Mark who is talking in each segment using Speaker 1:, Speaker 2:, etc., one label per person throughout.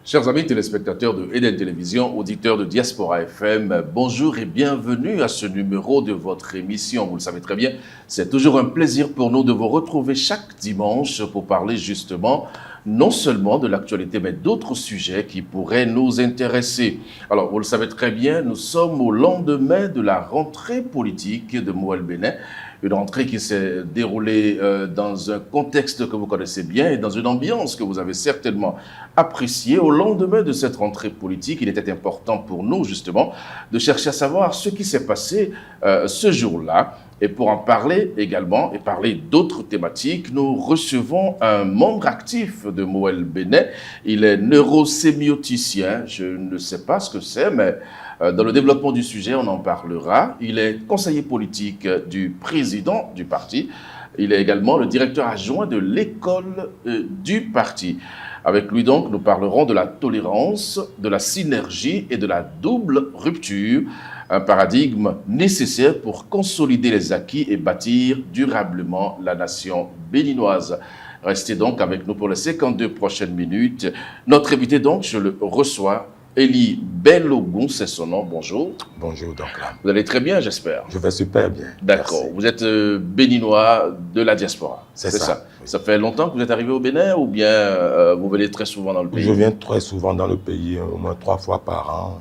Speaker 1: Chers amis téléspectateurs de Eden Télévision, auditeurs de Diaspora FM, bonjour et bienvenue à ce numéro de votre émission. Vous le savez très bien, c'est toujours un plaisir pour nous de vous retrouver chaque dimanche pour parler justement non seulement de l'actualité, mais d'autres sujets qui pourraient nous intéresser. Alors, vous le savez très bien, nous sommes au lendemain de la rentrée politique de Moël Bénin. Une rentrée qui s'est déroulée dans un contexte que vous connaissez bien et dans une ambiance que vous avez certainement appréciée. Au lendemain de cette rentrée politique, il était important pour nous, justement, de chercher à savoir ce qui s'est passé ce jour-là. Et pour en parler également et parler d'autres thématiques, nous recevons un membre actif de Moël Bénin. Il est neurosémioticien. Je ne sais pas ce que c'est, mais dans le développement du sujet, on en parlera. Il est conseiller politique du président du parti. Il est également le directeur adjoint de l'école du parti. Avec lui donc, nous parlerons de la tolérance, de la synergie et de la double rupture, un paradigme nécessaire pour consolider les acquis et bâtir durablement la nation béninoise. Restez donc avec nous pour les 52 prochaines minutes. Notre invité donc, je le reçois, Eli Bellogun, c'est son nom. Bonjour.
Speaker 2: Bonjour, donc là.
Speaker 1: Vous allez très bien, j'espère.
Speaker 2: Je vais super bien.
Speaker 1: D'accord. Vous êtes béninois de la diaspora.
Speaker 2: C'est ça. Oui.
Speaker 1: Ça fait longtemps que vous êtes arrivé au Bénin ou bien vous venez très souvent dans le pays?
Speaker 2: Je viens très souvent dans le pays, au moins 3 fois par an,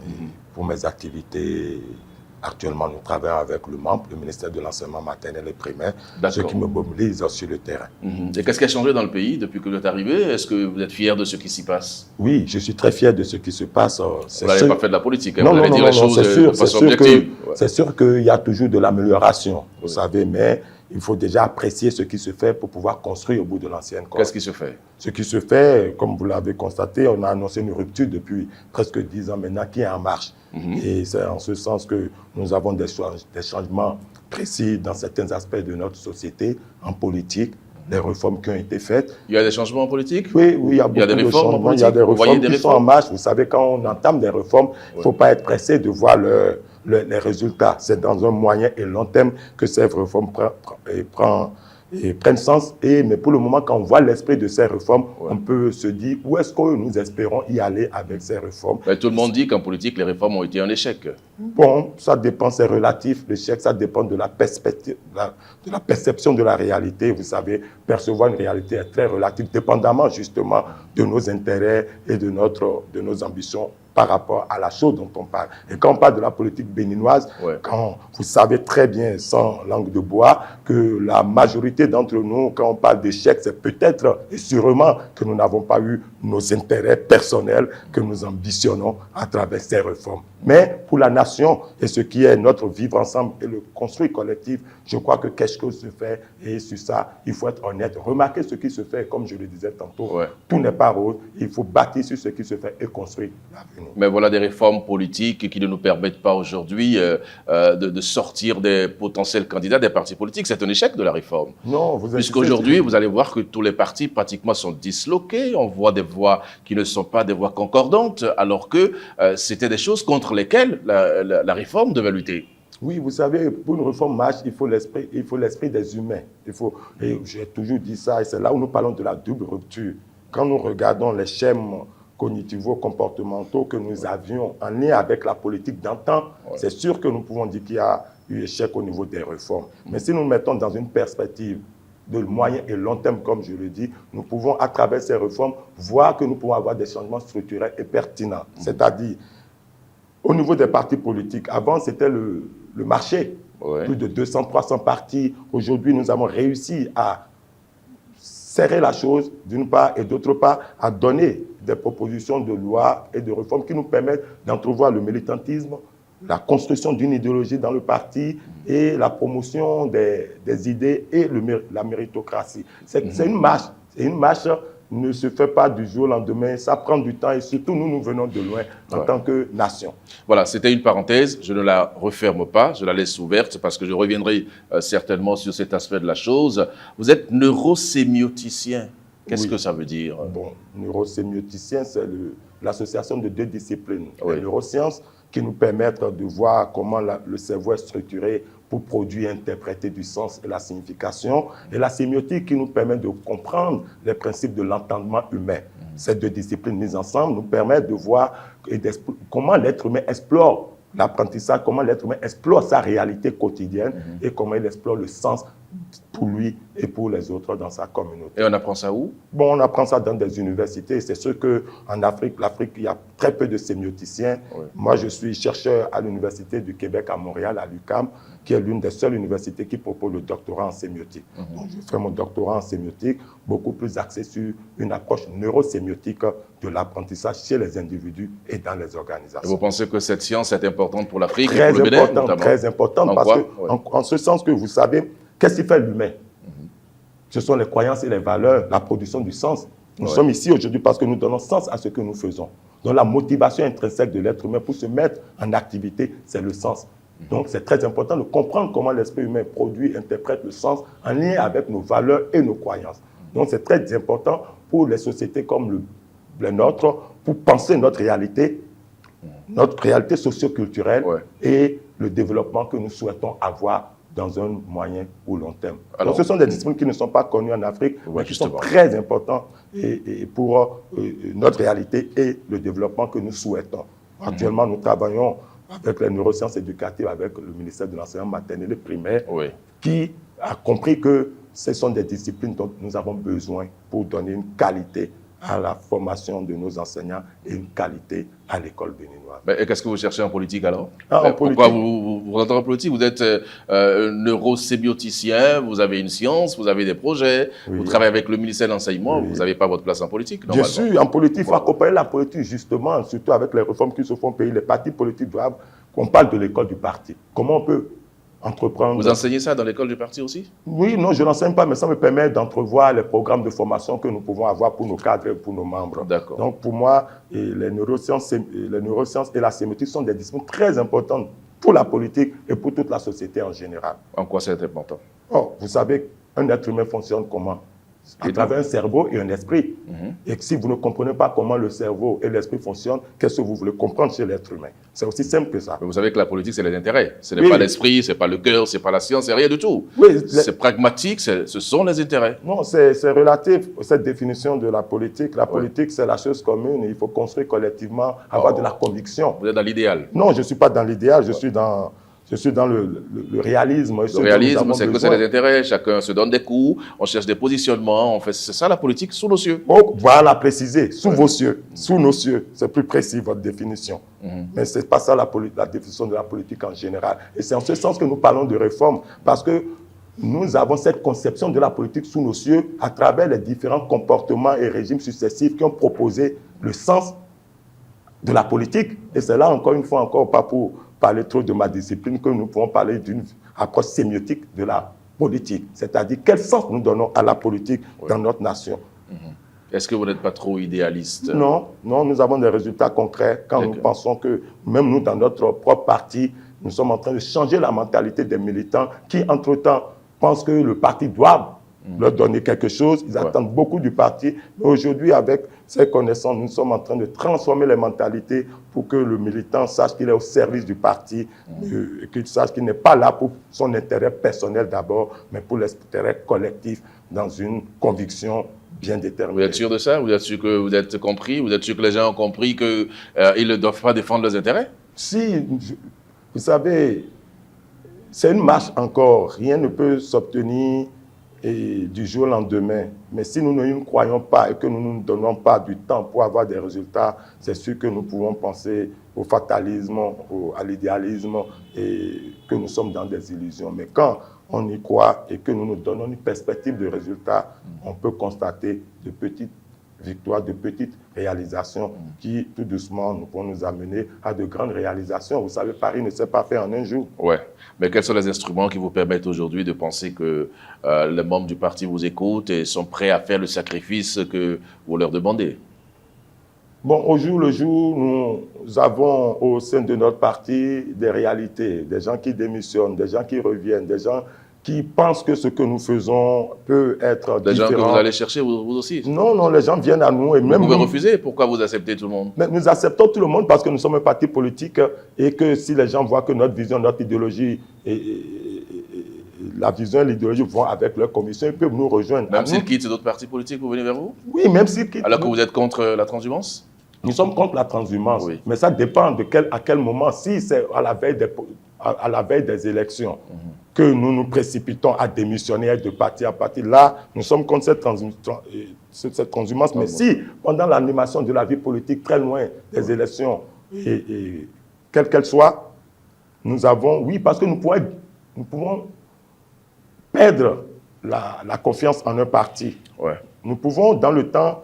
Speaker 2: pour mes activités. Actuellement, nous travaillons avec le MAMP, le ministère de l'Enseignement maternel et primaire, ce qui me mobilise sur le terrain.
Speaker 1: Et qu'est-ce qui a changé dans le pays depuis que vous êtes arrivé? Est-ce que vous êtes fier de ce qui s'y passe?
Speaker 2: Oui, je suis très fier de ce qui se passe.
Speaker 1: Vous n'avez pas fait de la politique, hein?
Speaker 2: Non,
Speaker 1: Vous allez dire les choses de façon objective.
Speaker 2: C'est sûr qu'il y a toujours de l'amélioration, vous savez, mais il faut déjà apprécier ce qui se fait pour pouvoir construire au bout de l'ancienne corde.
Speaker 1: Qu'est-ce qui se fait?
Speaker 2: Ce qui se fait, comme vous l'avez constaté, on a annoncé une rupture depuis presque 10 ans maintenant qui est en marche. Et c'est en ce sens que nous avons des changements précis dans certains aspects de notre société, en politique, les réformes qui ont été faites.
Speaker 1: Il y a des changements en politique?
Speaker 2: Oui, il y a beaucoup de changements. Il y a des réformes qui sont en marche. Vous savez, quand on entame des réformes, il ne faut pas être pressé de voir les résultats. C'est dans un moyen et long terme que ces réformes prennent sens. Mais pour le moment, quand on voit l'esprit de ces réformes, on peut se dire où est-ce que nous espérons y aller avec ces réformes.
Speaker 1: Mais tout le monde dit qu'en politique, les réformes ont été un échec.
Speaker 2: Bon, ça dépend, c'est relatif. L'échec, ça dépend de la perspective, de la perception de la réalité. Vous savez, percevoir une réalité est très relative, dépendamment justement de nos intérêts et de nos ambitions par rapport à la chose dont on parle. Et quand on parle de la politique béninoise, quand vous savez très bien, sans langue de bois, que la majorité d'entre nous, quand on parle d'échec, c'est peut-être et sûrement que nous n'avons pas eu nos intérêts personnels que nous ambitionnons à travers ces réformes. Mais pour la nation et ce qui est notre vivre ensemble et le construire collectif, je crois que quelque chose se fait et sur ça, il faut être honnête. Remarquez ce qui se fait, comme je le disais tantôt, tout n'est pas rose, il faut bâtir sur ce qui se fait et construire l'avenir.
Speaker 1: Mais voilà des réformes politiques qui ne nous permettent pas aujourd'hui de sortir des potentiels candidats des partis politiques. C'est un échec de la réforme.
Speaker 2: Non,
Speaker 1: puisqu'aujourd'hui, vous allez voir que tous les partis pratiquement sont disloqués. On voit des voix qui ne sont pas des voix concordantes, alors que c'était des choses contre lesquelles la réforme devait lutter.
Speaker 2: Oui, vous savez, pour une réforme marche, il faut l'esprit des humains. Et j'ai toujours dit ça, et c'est là où nous parlons de la double rupture. Quand nous regardons les schèmes cognitivo-comportementaux que nous avions en lien avec la politique d'antan, c'est sûr que nous pouvons dire qu'il y a eu échec au niveau des réformes. Mais si nous nous mettons dans une perspective de moyen et long terme, comme je le dis, nous pouvons, à travers ces réformes, voir que nous pouvons avoir des changements structurels et pertinents. C'est-à-dire, au niveau des partis politiques, avant, c'était le marché. Plus de 200, 300 partis. Aujourd'hui, nous avons réussi à serrer la chose, d'une part, et d'autre part, à donner des propositions de loi et de réformes qui nous permettent d'entrevoir le militantisme, la construction d'une idéologie dans le parti et la promotion des idées et la méritocratie. C'est une marche. Et une marche ne se fait pas du jour au lendemain. Ça prend du temps et surtout, nous venons de loin en tant que nation.
Speaker 1: Voilà, c'était une parenthèse. Je ne la referme pas. Je la laisse ouverte parce que je reviendrai certainement sur cet aspect de la chose. Vous êtes neurosémioticien. Qu'est-ce que ça veut dire?
Speaker 2: Bon, neurosémioticien, c'est l'association de deux disciplines. Les neurosciences qui nous permettent de voir comment le cerveau est structuré pour produire et interpréter du sens et la signification, et la sémiotique qui nous permet de comprendre les principes de l'entendement humain. Ces deux disciplines mises ensemble nous permettent de voir comment l'être humain explore l'apprentissage, comment l'être humain explore sa réalité quotidienne et comment il explore le sens pour lui et pour les autres dans sa communauté.
Speaker 1: Et on apprend ça où?
Speaker 2: Bon, on apprend ça dans des universités. C'est sûr qu'en Afrique, il y a très peu de sémioticiens. Oui. Moi, je suis chercheur à l'Université du Québec à Montréal, à l'UQAM, qui est l'une des seules universités qui propose le doctorat en sémiotique. Donc, je fais mon doctorat en sémiotique, beaucoup plus axé sur une approche neurosémiotique de l'apprentissage chez les individus et dans les organisations.
Speaker 1: Et vous pensez que cette science est importante pour l'Afrique?
Speaker 2: Très importante, très importante, parce qu'en ce sens que vous savez, qu'est-ce qui fait l'humain? Ce sont les croyances et les valeurs, la production du sens. Nous sommes ici aujourd'hui parce que nous donnons sens à ce que nous faisons. Donc la motivation intrinsèque de l'être humain pour se mettre en activité, c'est le sens. Donc c'est très important de comprendre comment l'esprit humain produit, interprète le sens en lien avec nos valeurs et nos croyances. Donc c'est très important pour les sociétés comme les nôtres, pour penser notre réalité socio-culturelle et le développement que nous souhaitons avoir dans un moyen ou long terme. Alors, donc, ce sont des disciplines qui ne sont pas connues en Afrique, mais qui sont très importantes et pour notre réalité et le développement que nous souhaitons. Actuellement, nous travaillons avec les neurosciences éducatives, avec le ministère de l'enseignement maternel et primaire, qui a compris que ce sont des disciplines dont nous avons besoin pour donner une qualité à la formation de nos enseignants et une qualité à l'école béninoise.
Speaker 1: Et qu'est-ce que vous cherchez en politique alors? Pourquoi vous rentrez en politique? Vous êtes neurosémioticien, vous avez une science, vous avez des projets, vous travaillez avec le ministère de l'Enseignement, vous n'avez pas votre place en politique, normalement.
Speaker 2: Bien sûr, en politique, il faut accompagner la politique justement, surtout avec les réformes qui se font au pays. Les partis politiques doivent, qu'on parle de l'école du parti. Comment on peut entreprendre...
Speaker 1: Vous enseignez ça dans l'école du parti aussi? Oui,
Speaker 2: non, je ne l'enseigne pas, mais ça me permet d'entrevoir les programmes de formation que nous pouvons avoir pour nos cadres et pour nos membres.
Speaker 1: D'accord.
Speaker 2: Donc pour moi, les neurosciences et la sémiotique sont des disciplines très importantes pour la politique et pour toute la société en général.
Speaker 1: En quoi c'est important?
Speaker 2: Vous savez, un être humain fonctionne comment? À travers un cerveau et un esprit. Et si vous ne comprenez pas comment le cerveau et l'esprit fonctionnent, qu'est-ce que vous voulez comprendre chez l'être humain? C'est aussi simple que ça.
Speaker 1: Mais vous savez que la politique, c'est les intérêts. Ce n'est pas l'esprit, ce n'est pas le cœur, ce n'est pas la science, c'est rien du tout. C'est pragmatique, ce sont les intérêts.
Speaker 2: Non, c'est relatif, cette définition de la politique. La politique, c'est la chose commune. Il faut construire collectivement, avoir de la conviction.
Speaker 1: Vous êtes dans l'idéal?
Speaker 2: Non, je ne suis pas dans l'idéal, je suis dans le réalisme.
Speaker 1: Le réalisme, c'est que c'est les intérêts. Chacun se donne des coups, on cherche des positionnements. C'est ça la politique, sous nos cieux.
Speaker 2: Voilà, préciser, sous vos cieux, sous nos cieux. C'est plus précis, votre définition. Mais ce n'est pas ça la définition de la politique en général. Et c'est en ce sens que nous parlons de réforme. Parce que nous avons cette conception de la politique sous nos cieux à travers les différents comportements et régimes successifs qui ont proposé le sens de la politique. Et c'est là, encore une fois, encore pas pour parler trop de ma discipline, que nous pouvons parler d'une approche sémiotique de la politique. C'est-à-dire quel sens nous donnons à la politique dans notre nation.
Speaker 1: Est-ce que vous n'êtes pas trop idéaliste?
Speaker 2: Non, non, nous avons des résultats concrets quand nous pensons que, même nous, dans notre propre parti, nous sommes en train de changer la mentalité des militants qui, entre-temps, pensent que le parti doit leur donner quelque chose. Ils attendent beaucoup du parti. Mais aujourd'hui, avec ces connaissances, nous sommes en train de transformer les mentalités pour que le militant sache qu'il est au service du parti, et qu'il sache qu'il n'est pas là pour son intérêt personnel d'abord, mais pour l'intérêt collectif dans une conviction bien déterminée.
Speaker 1: Vous êtes sûr de ça? Vous êtes sûr que vous êtes compris? Vous êtes sûr que les gens ont compris qu'ils ne doivent pas défendre leurs intérêts?
Speaker 2: Si, vous savez, c'est une marche encore. Rien ne peut s'obtenir du jour au lendemain. Mais si nous ne nous croyons pas et que nous ne nous donnons pas du temps pour avoir des résultats, c'est sûr que nous pouvons penser au fatalisme, à l'idéalisme et que nous sommes dans des illusions. Mais quand on y croit et que nous nous donnons une perspective de résultats, on peut constater de petites victoires, de petites réalisations qui, tout doucement, nous pourront nous amener à de grandes réalisations. Vous savez, Paris ne s'est pas fait en un jour.
Speaker 1: Oui, mais quels sont les instruments qui vous permettent aujourd'hui de penser que les membres du parti vous écoutent et sont prêts à faire le sacrifice que vous leur demandez?
Speaker 2: Bon, au jour le jour, nous avons au sein de notre parti des réalités, des gens qui démissionnent, des gens qui reviennent, des gens qui pensent que ce que nous faisons peut être
Speaker 1: des
Speaker 2: différent.
Speaker 1: Des gens que vous allez chercher, vous aussi?
Speaker 2: Non, non, les gens viennent à nous. Et
Speaker 1: vous pouvez refuser? Pourquoi vous acceptez tout le monde?
Speaker 2: Mais nous acceptons tout le monde parce que nous sommes un parti politique et que si les gens voient que notre vision, notre idéologie la vision et l'idéologie vont avec leur commission, ils peuvent nous rejoindre.
Speaker 1: Même s'ils quittent d'autres partis politiques pour venir vers vous?
Speaker 2: Oui, même s'ils quittent.
Speaker 1: Alors que vous êtes contre la transhumance?
Speaker 2: Nous sommes contre la transhumance,
Speaker 1: Oui.
Speaker 2: mais ça dépend à quel moment. Si c'est à la veille des élections que nous nous précipitons à démissionner de parti à parti, là, nous sommes contre cette transhumance. Mais si, pendant l'animation de la vie politique, très loin des élections, et quelle qu'elle soit, nous avons, oui, parce que nous pouvons perdre la confiance en un parti.
Speaker 1: Ouais.
Speaker 2: Nous pouvons, dans le temps,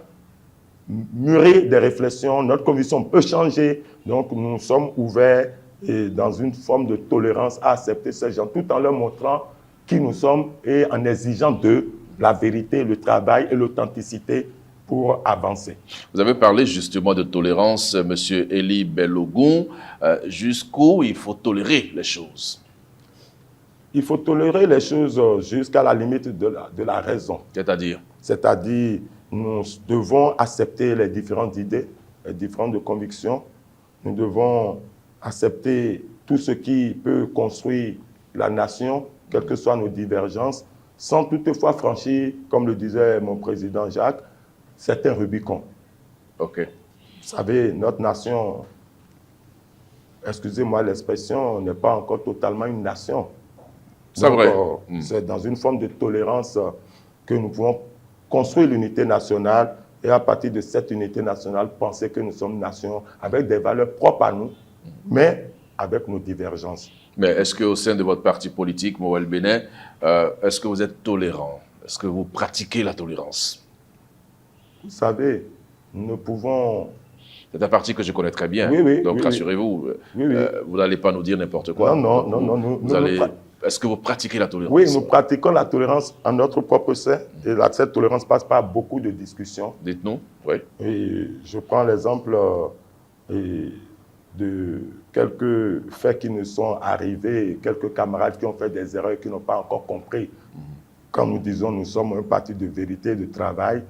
Speaker 2: mûrir des réflexions, notre conviction peut changer, donc nous sommes ouverts et dans une forme de tolérance à accepter ces gens, tout en leur montrant qui nous sommes et en exigeant d'eux la vérité, le travail et l'authenticité pour avancer.
Speaker 1: Vous avez parlé justement de tolérance, M. Élie Bellogun. Jusqu'où il faut tolérer les choses?
Speaker 2: Il faut tolérer les choses jusqu'à la limite de la raison.
Speaker 1: C'est-à-dire?
Speaker 2: C'est-à-dire, nous devons accepter les différentes idées, les différentes convictions. Nous devons accepter tout ce qui peut construire la nation, quelles que soient nos divergences, sans toutefois franchir, comme le disait mon président Jacques, certains Rubicons.
Speaker 1: OK.
Speaker 2: Vous savez, notre nation, excusez-moi l'expression, n'est pas encore totalement une nation.
Speaker 1: C'est vrai.
Speaker 2: C'est dans une forme de tolérance que nous pouvons construire l'unité nationale et à partir de cette unité nationale, penser que nous sommes une nation avec des valeurs propres à nous, mais avec nos divergences.
Speaker 1: Mais est-ce qu'au sein de votre parti politique, Mawel Bénin, est-ce que vous êtes tolérant? Est-ce que vous pratiquez la tolérance?
Speaker 2: Vous savez, nous pouvons...
Speaker 1: C'est un parti que je connais très bien.
Speaker 2: Oui, oui,
Speaker 1: donc
Speaker 2: oui,
Speaker 1: rassurez-vous,
Speaker 2: oui, oui.
Speaker 1: Vous n'allez pas nous dire n'importe quoi.
Speaker 2: Non.
Speaker 1: Est-ce que vous pratiquez la tolérance?
Speaker 2: Oui, nous pratiquons la tolérance en notre propre sein. Et cette tolérance passe par beaucoup de discussions.
Speaker 1: Dites-nous. Oui.
Speaker 2: Et je prends l'exemple de quelques faits qui nous sont arrivés, quelques camarades qui ont fait des erreurs et qui n'ont pas encore compris. Quand nous disons nous sommes un parti de vérité, de travail,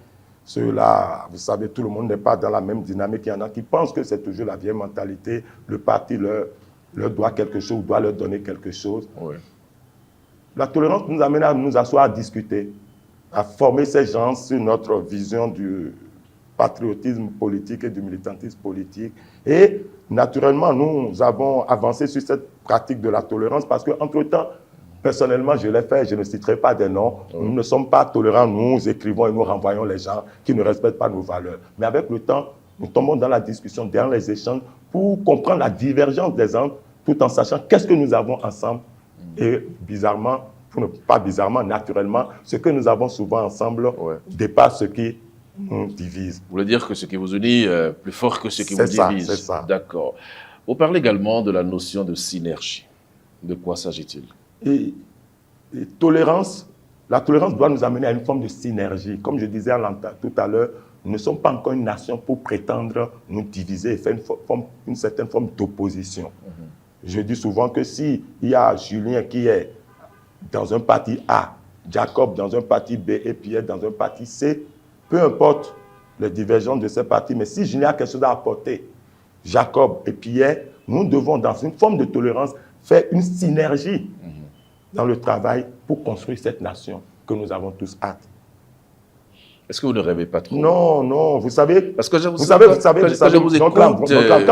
Speaker 2: ceux-là, vous savez, tout le monde n'est pas dans la même dynamique. Il y en a qui pensent que c'est toujours la vieille mentalité. Le parti leur doit quelque chose, doit leur donner quelque chose.
Speaker 1: Oui.
Speaker 2: La tolérance nous amène à nous asseoir à discuter, à former ces gens sur notre vision du patriotisme politique et du militantisme politique. Et naturellement, nous avons avancé sur cette pratique de la tolérance parce qu'entre-temps, personnellement, je l'ai fait, je ne citerai pas des noms. Nous ne sommes pas tolérants, nous écrivons et nous renvoyons les gens qui ne respectent pas nos valeurs. Mais avec le temps, nous tombons dans la discussion, dans les échanges, pour comprendre la divergence des uns, tout en sachant qu'est-ce que nous avons ensemble. Et bizarrement, pas bizarrement, naturellement, ce que nous avons souvent ensemble dépasse ce qui nous divise.
Speaker 1: Vous voulez dire que ce qui vous unit est plus fort que ce qui vous divise?
Speaker 2: C'est ça.
Speaker 1: D'accord. Vous parlez également de la notion de synergie. De quoi s'agit-il?
Speaker 2: Et tolérance, la tolérance doit nous amener à une forme de synergie. Comme je disais tout à l'heure, nous ne sommes pas encore une nation pour prétendre nous diviser et faire une certaine forme d'opposition. Je dis souvent que s'il y a Julien qui est dans un parti A, Jacob dans un parti B et Pierre dans un parti C, peu importe les divergences de ces partis, mais si Julien a quelque chose à apporter, Jacob et Pierre, nous devons, dans une forme de tolérance, faire une synergie dans le travail pour construire cette nation que nous avons tous hâte.
Speaker 1: Est-ce que vous ne rêvez pas trop?
Speaker 2: Non, vous savez,
Speaker 1: parce que
Speaker 2: vous savez, quand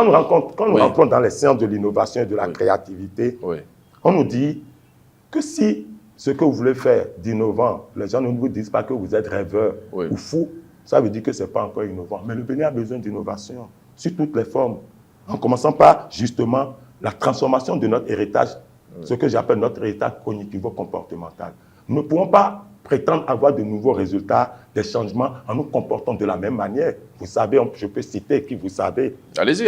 Speaker 2: nous
Speaker 1: oui.
Speaker 2: rentrons dans les sciences de l'innovation et de la créativité, on nous dit que si ce que vous voulez faire d'innovant, les gens ne vous disent pas que vous êtes rêveur ou fou, ça veut dire que ce n'est pas encore innovant. Mais le Bénin a besoin d'innovation sur toutes les formes, en commençant par justement la transformation de notre héritage, ce que j'appelle notre héritage cognitivo-comportemental. Nous ne pouvons pas prétendre avoir de nouveaux résultats, des changements en nous comportant de la même manière. Vous savez, je peux citer qui vous savez.
Speaker 1: Allez-y.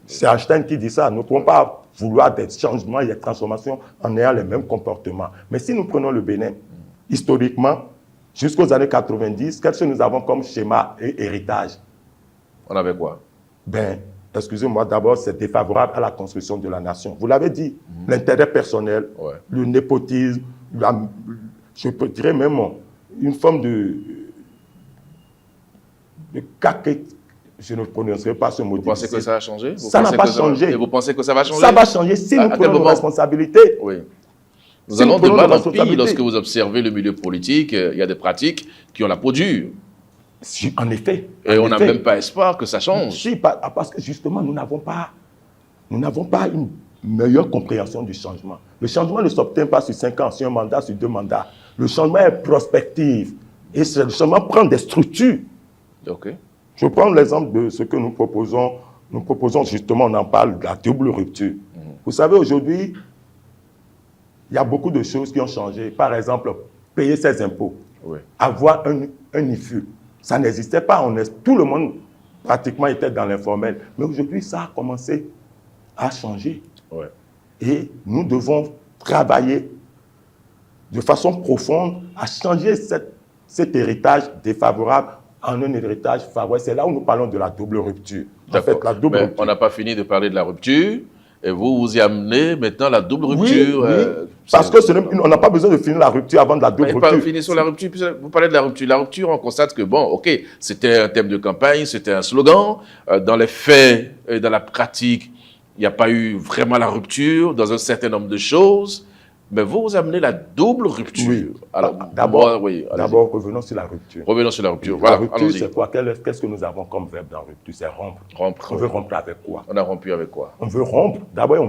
Speaker 2: C'est Einstein qui dit ça. Nous ne pouvons pas vouloir des changements et des transformations en ayant les mêmes comportements. Mais si nous prenons le Bénin, historiquement, jusqu'aux années 90, qu'est-ce que nous avons comme schéma et héritage?
Speaker 1: On avait quoi?
Speaker 2: Excusez-moi, d'abord, c'est défavorable à la construction de la nation. Vous l'avez dit, l'intérêt personnel, le népotisme, je dirais même une forme de je ne prononcerai pas ce mot.
Speaker 1: Vous pensez que ça a changé?
Speaker 2: Ça n'a pas changé.
Speaker 1: Et vous pensez que ça va changer?
Speaker 2: Ça va changer si nous prenons nos responsabilités.
Speaker 1: Nous allons de mal en pire lorsque vous observez le milieu politique. Il y a des pratiques qui ont la peau dure.
Speaker 2: Si, en effet.
Speaker 1: Et on n'a même pas espoir que ça change.
Speaker 2: Si, parce que justement, nous n'avons pas une meilleure compréhension du changement. Le changement ne s'obtient pas sur 5 ans, sur un mandat, sur 2 mandats. Le changement est prospectif. Et le changement prend des structures.
Speaker 1: Okay.
Speaker 2: Je prends l'exemple de ce que nous proposons. Nous proposons justement, on en parle, de la double rupture. Vous savez, aujourd'hui, il y a beaucoup de choses qui ont changé. Par exemple, payer ses impôts, avoir un IFU. Ça n'existait pas. Tout le monde pratiquement était dans l'informel. Mais aujourd'hui, ça a commencé à changer. Et nous devons travailler de façon profonde à changer cet héritage défavorable en un héritage favorable. C'est là où nous parlons de la double rupture. En fait, la double rupture.
Speaker 1: On n'a pas fini de parler de la rupture. Et vous y amenez maintenant la double rupture.
Speaker 2: Oui. Parce qu'on n'a pas besoin de finir la rupture avant de la double rupture.
Speaker 1: Pas finir sur la rupture. Vous parlez de la rupture. La rupture, on constate que, bon, ok, c'était un thème de campagne, c'était un slogan. Dans les faits et dans la pratique, il n'y a pas eu vraiment la rupture dans un certain nombre de choses. Mais vous amenez la double rupture.
Speaker 2: Oui.
Speaker 1: Alors,
Speaker 2: d'abord, revenons sur la rupture.
Speaker 1: Revenons sur la rupture.
Speaker 2: Voilà, la rupture, c'est quoi? Qu'est-ce que nous avons comme verbe dans rupture? C'est rompre. On veut rompre avec quoi?
Speaker 1: On a rompu avec quoi?
Speaker 2: On veut rompre. D'abord,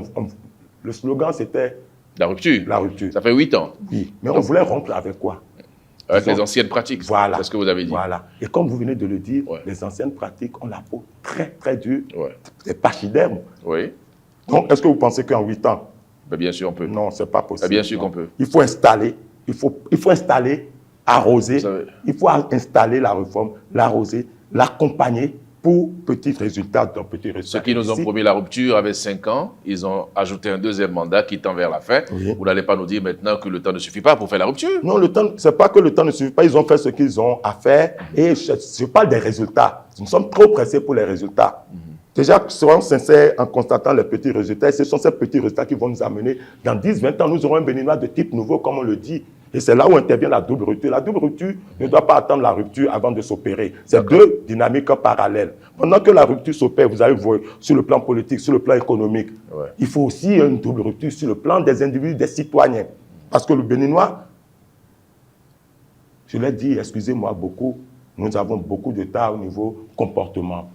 Speaker 2: le slogan, c'était...
Speaker 1: La rupture.
Speaker 2: La rupture.
Speaker 1: Ça fait 8 ans.
Speaker 2: Oui, mais on voulait rompre avec quoi?
Speaker 1: Avec les anciennes pratiques.
Speaker 2: Voilà.
Speaker 1: C'est ce que vous avez dit.
Speaker 2: Voilà. Et comme vous venez de le dire, les anciennes pratiques ont la peau très, très dure. C'est pachyderme.
Speaker 1: Oui.
Speaker 2: Donc, est-ce que vous pensez qu'en 8 ans,
Speaker 1: ben bien sûr, on peut.
Speaker 2: Non, ce n'est pas possible.
Speaker 1: Ben bien sûr qu'on peut.
Speaker 2: Il faut installer, arroser, il faut installer la réforme, l'arroser, l'accompagner pour petits résultats, dans petits résultats.
Speaker 1: Ceux qui nous ont promis la rupture avaient 5 ans, ils ont ajouté un deuxième mandat qui tend vers la fin. Oui. Vous n'allez pas nous dire maintenant que le temps ne suffit pas pour faire la rupture?
Speaker 2: Non, ce n'est pas que le temps ne suffit pas, ils ont fait ce qu'ils ont à faire. Et je parle des résultats. Nous sommes trop pressés pour les résultats. Déjà, soyons sincères en constatant les petits résultats. Et ce sont ces petits résultats qui vont nous amener. Dans 10-20 ans, nous aurons un béninois de type nouveau, comme on le dit. Et c'est là où intervient la double rupture. La double rupture ne doit pas attendre la rupture avant de s'opérer. C'est deux dynamiques parallèles. Pendant que la rupture s'opère, vous allez voir sur le plan politique, sur le plan économique, il faut aussi une double rupture sur le plan des individus, des citoyens. Parce que le béninois, je l'ai dit, excusez-moi beaucoup, nous avons beaucoup de tas au niveau comportement.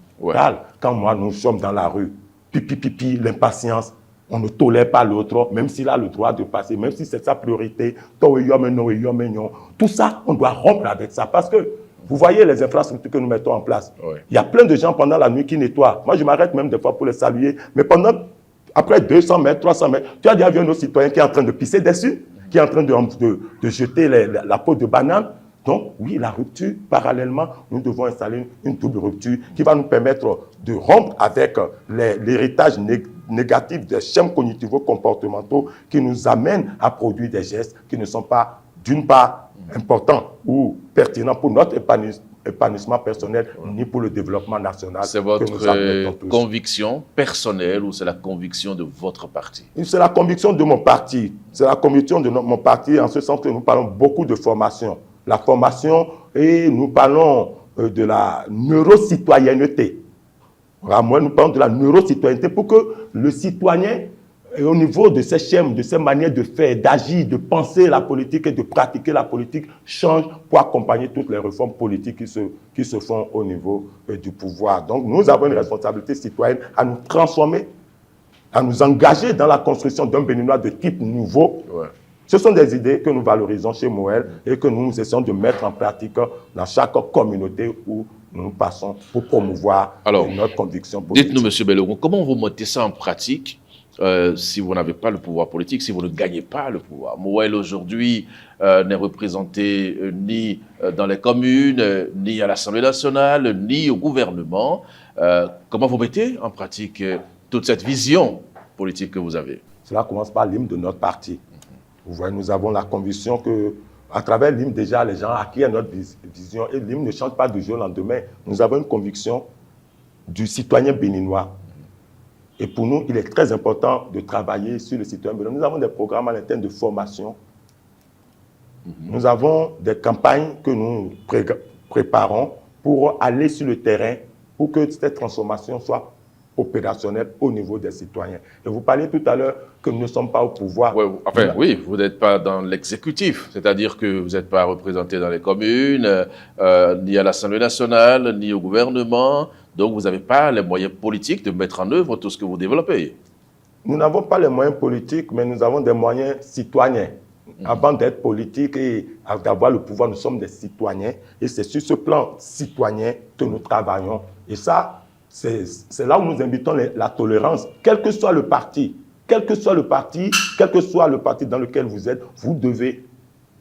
Speaker 2: Quand moi, nous sommes dans la rue, pipi, l'impatience, on ne tolère pas l'autre, même s'il a le droit de passer, même si c'est sa priorité, tout ça, on doit rompre avec ça. Parce que, vous voyez les infrastructures que nous mettons en place. Il y a plein de gens pendant la nuit qui nettoient. Moi, je m'arrête même des fois pour les saluer. Mais après 200 mètres, 300 mètres, tu as déjà vu un autre citoyen qui est en train de pisser dessus, qui est en train de jeter la peau de banane. Donc, oui, la rupture, parallèlement, nous devons installer une double rupture qui va nous permettre de rompre avec l'héritage négatif des schèmes cognitivo-comportementaux qui nous amènent à produire des gestes qui ne sont pas, d'une part, importants ou pertinents pour notre épanouissement personnel, ni pour le développement national.
Speaker 1: C'est votre conviction personnelle ou c'est la conviction de votre parti?
Speaker 2: C'est la conviction de mon parti. C'est la conviction de mon parti en ce sens que nous parlons beaucoup de formation. La formation, et nous parlons de la neurocitoyenneté. Nous parlons de la neurocitoyenneté pour que le citoyen, au niveau de ses schèmes, de ses manières de faire, d'agir, de penser la politique et de pratiquer la politique, change pour accompagner toutes les réformes politiques qui se font au niveau du pouvoir. Donc, nous avons une responsabilité citoyenne à nous transformer, à nous engager dans la construction d'un béninois de type nouveau. Ce sont des idées que nous valorisons chez Moël et que nous essayons de mettre en pratique dans chaque communauté où nous passons pour promouvoir notre conviction politique.
Speaker 1: Dites-nous, M. Belleron, comment vous mettez ça en pratique si vous n'avez pas le pouvoir politique, si vous ne gagnez pas le pouvoir? Moël, aujourd'hui, n'est représenté ni dans les communes, ni à l'Assemblée nationale, ni au gouvernement. Comment vous mettez en pratique toute cette vision politique que vous avez?
Speaker 2: Cela commence par l'hymne de notre parti. Vous voyez, nous avons la conviction que, à travers l'hymne, déjà, les gens acquièrent notre vision et l'hymne ne change pas du jour au lendemain. Nous avons une conviction du citoyen béninois. Et pour nous, il est très important de travailler sur le citoyen béninois. Nous avons des programmes à l'interne de formation. Nous avons des campagnes que nous préparons pour aller sur le terrain, pour que cette transformation soit opérationnelle au niveau des citoyens. Et vous parliez tout à l'heure que nous ne sommes pas au pouvoir.
Speaker 1: Ouais, enfin, oui, vous n'êtes pas dans l'exécutif, c'est-à-dire que vous n'êtes pas représenté dans les communes, ni à l'Assemblée nationale, ni au gouvernement, donc vous n'avez pas les moyens politiques de mettre en œuvre tout ce que vous développez.
Speaker 2: Nous n'avons pas les moyens politiques, mais nous avons des moyens citoyens. Avant d'être politique et d'avoir le pouvoir, nous sommes des citoyens. Et c'est sur ce plan citoyen que nous travaillons. Et ça, c'est là où nous invitons la tolérance, quel que soit le parti. Quel que soit le parti, quel que soit le parti dans lequel vous êtes, vous devez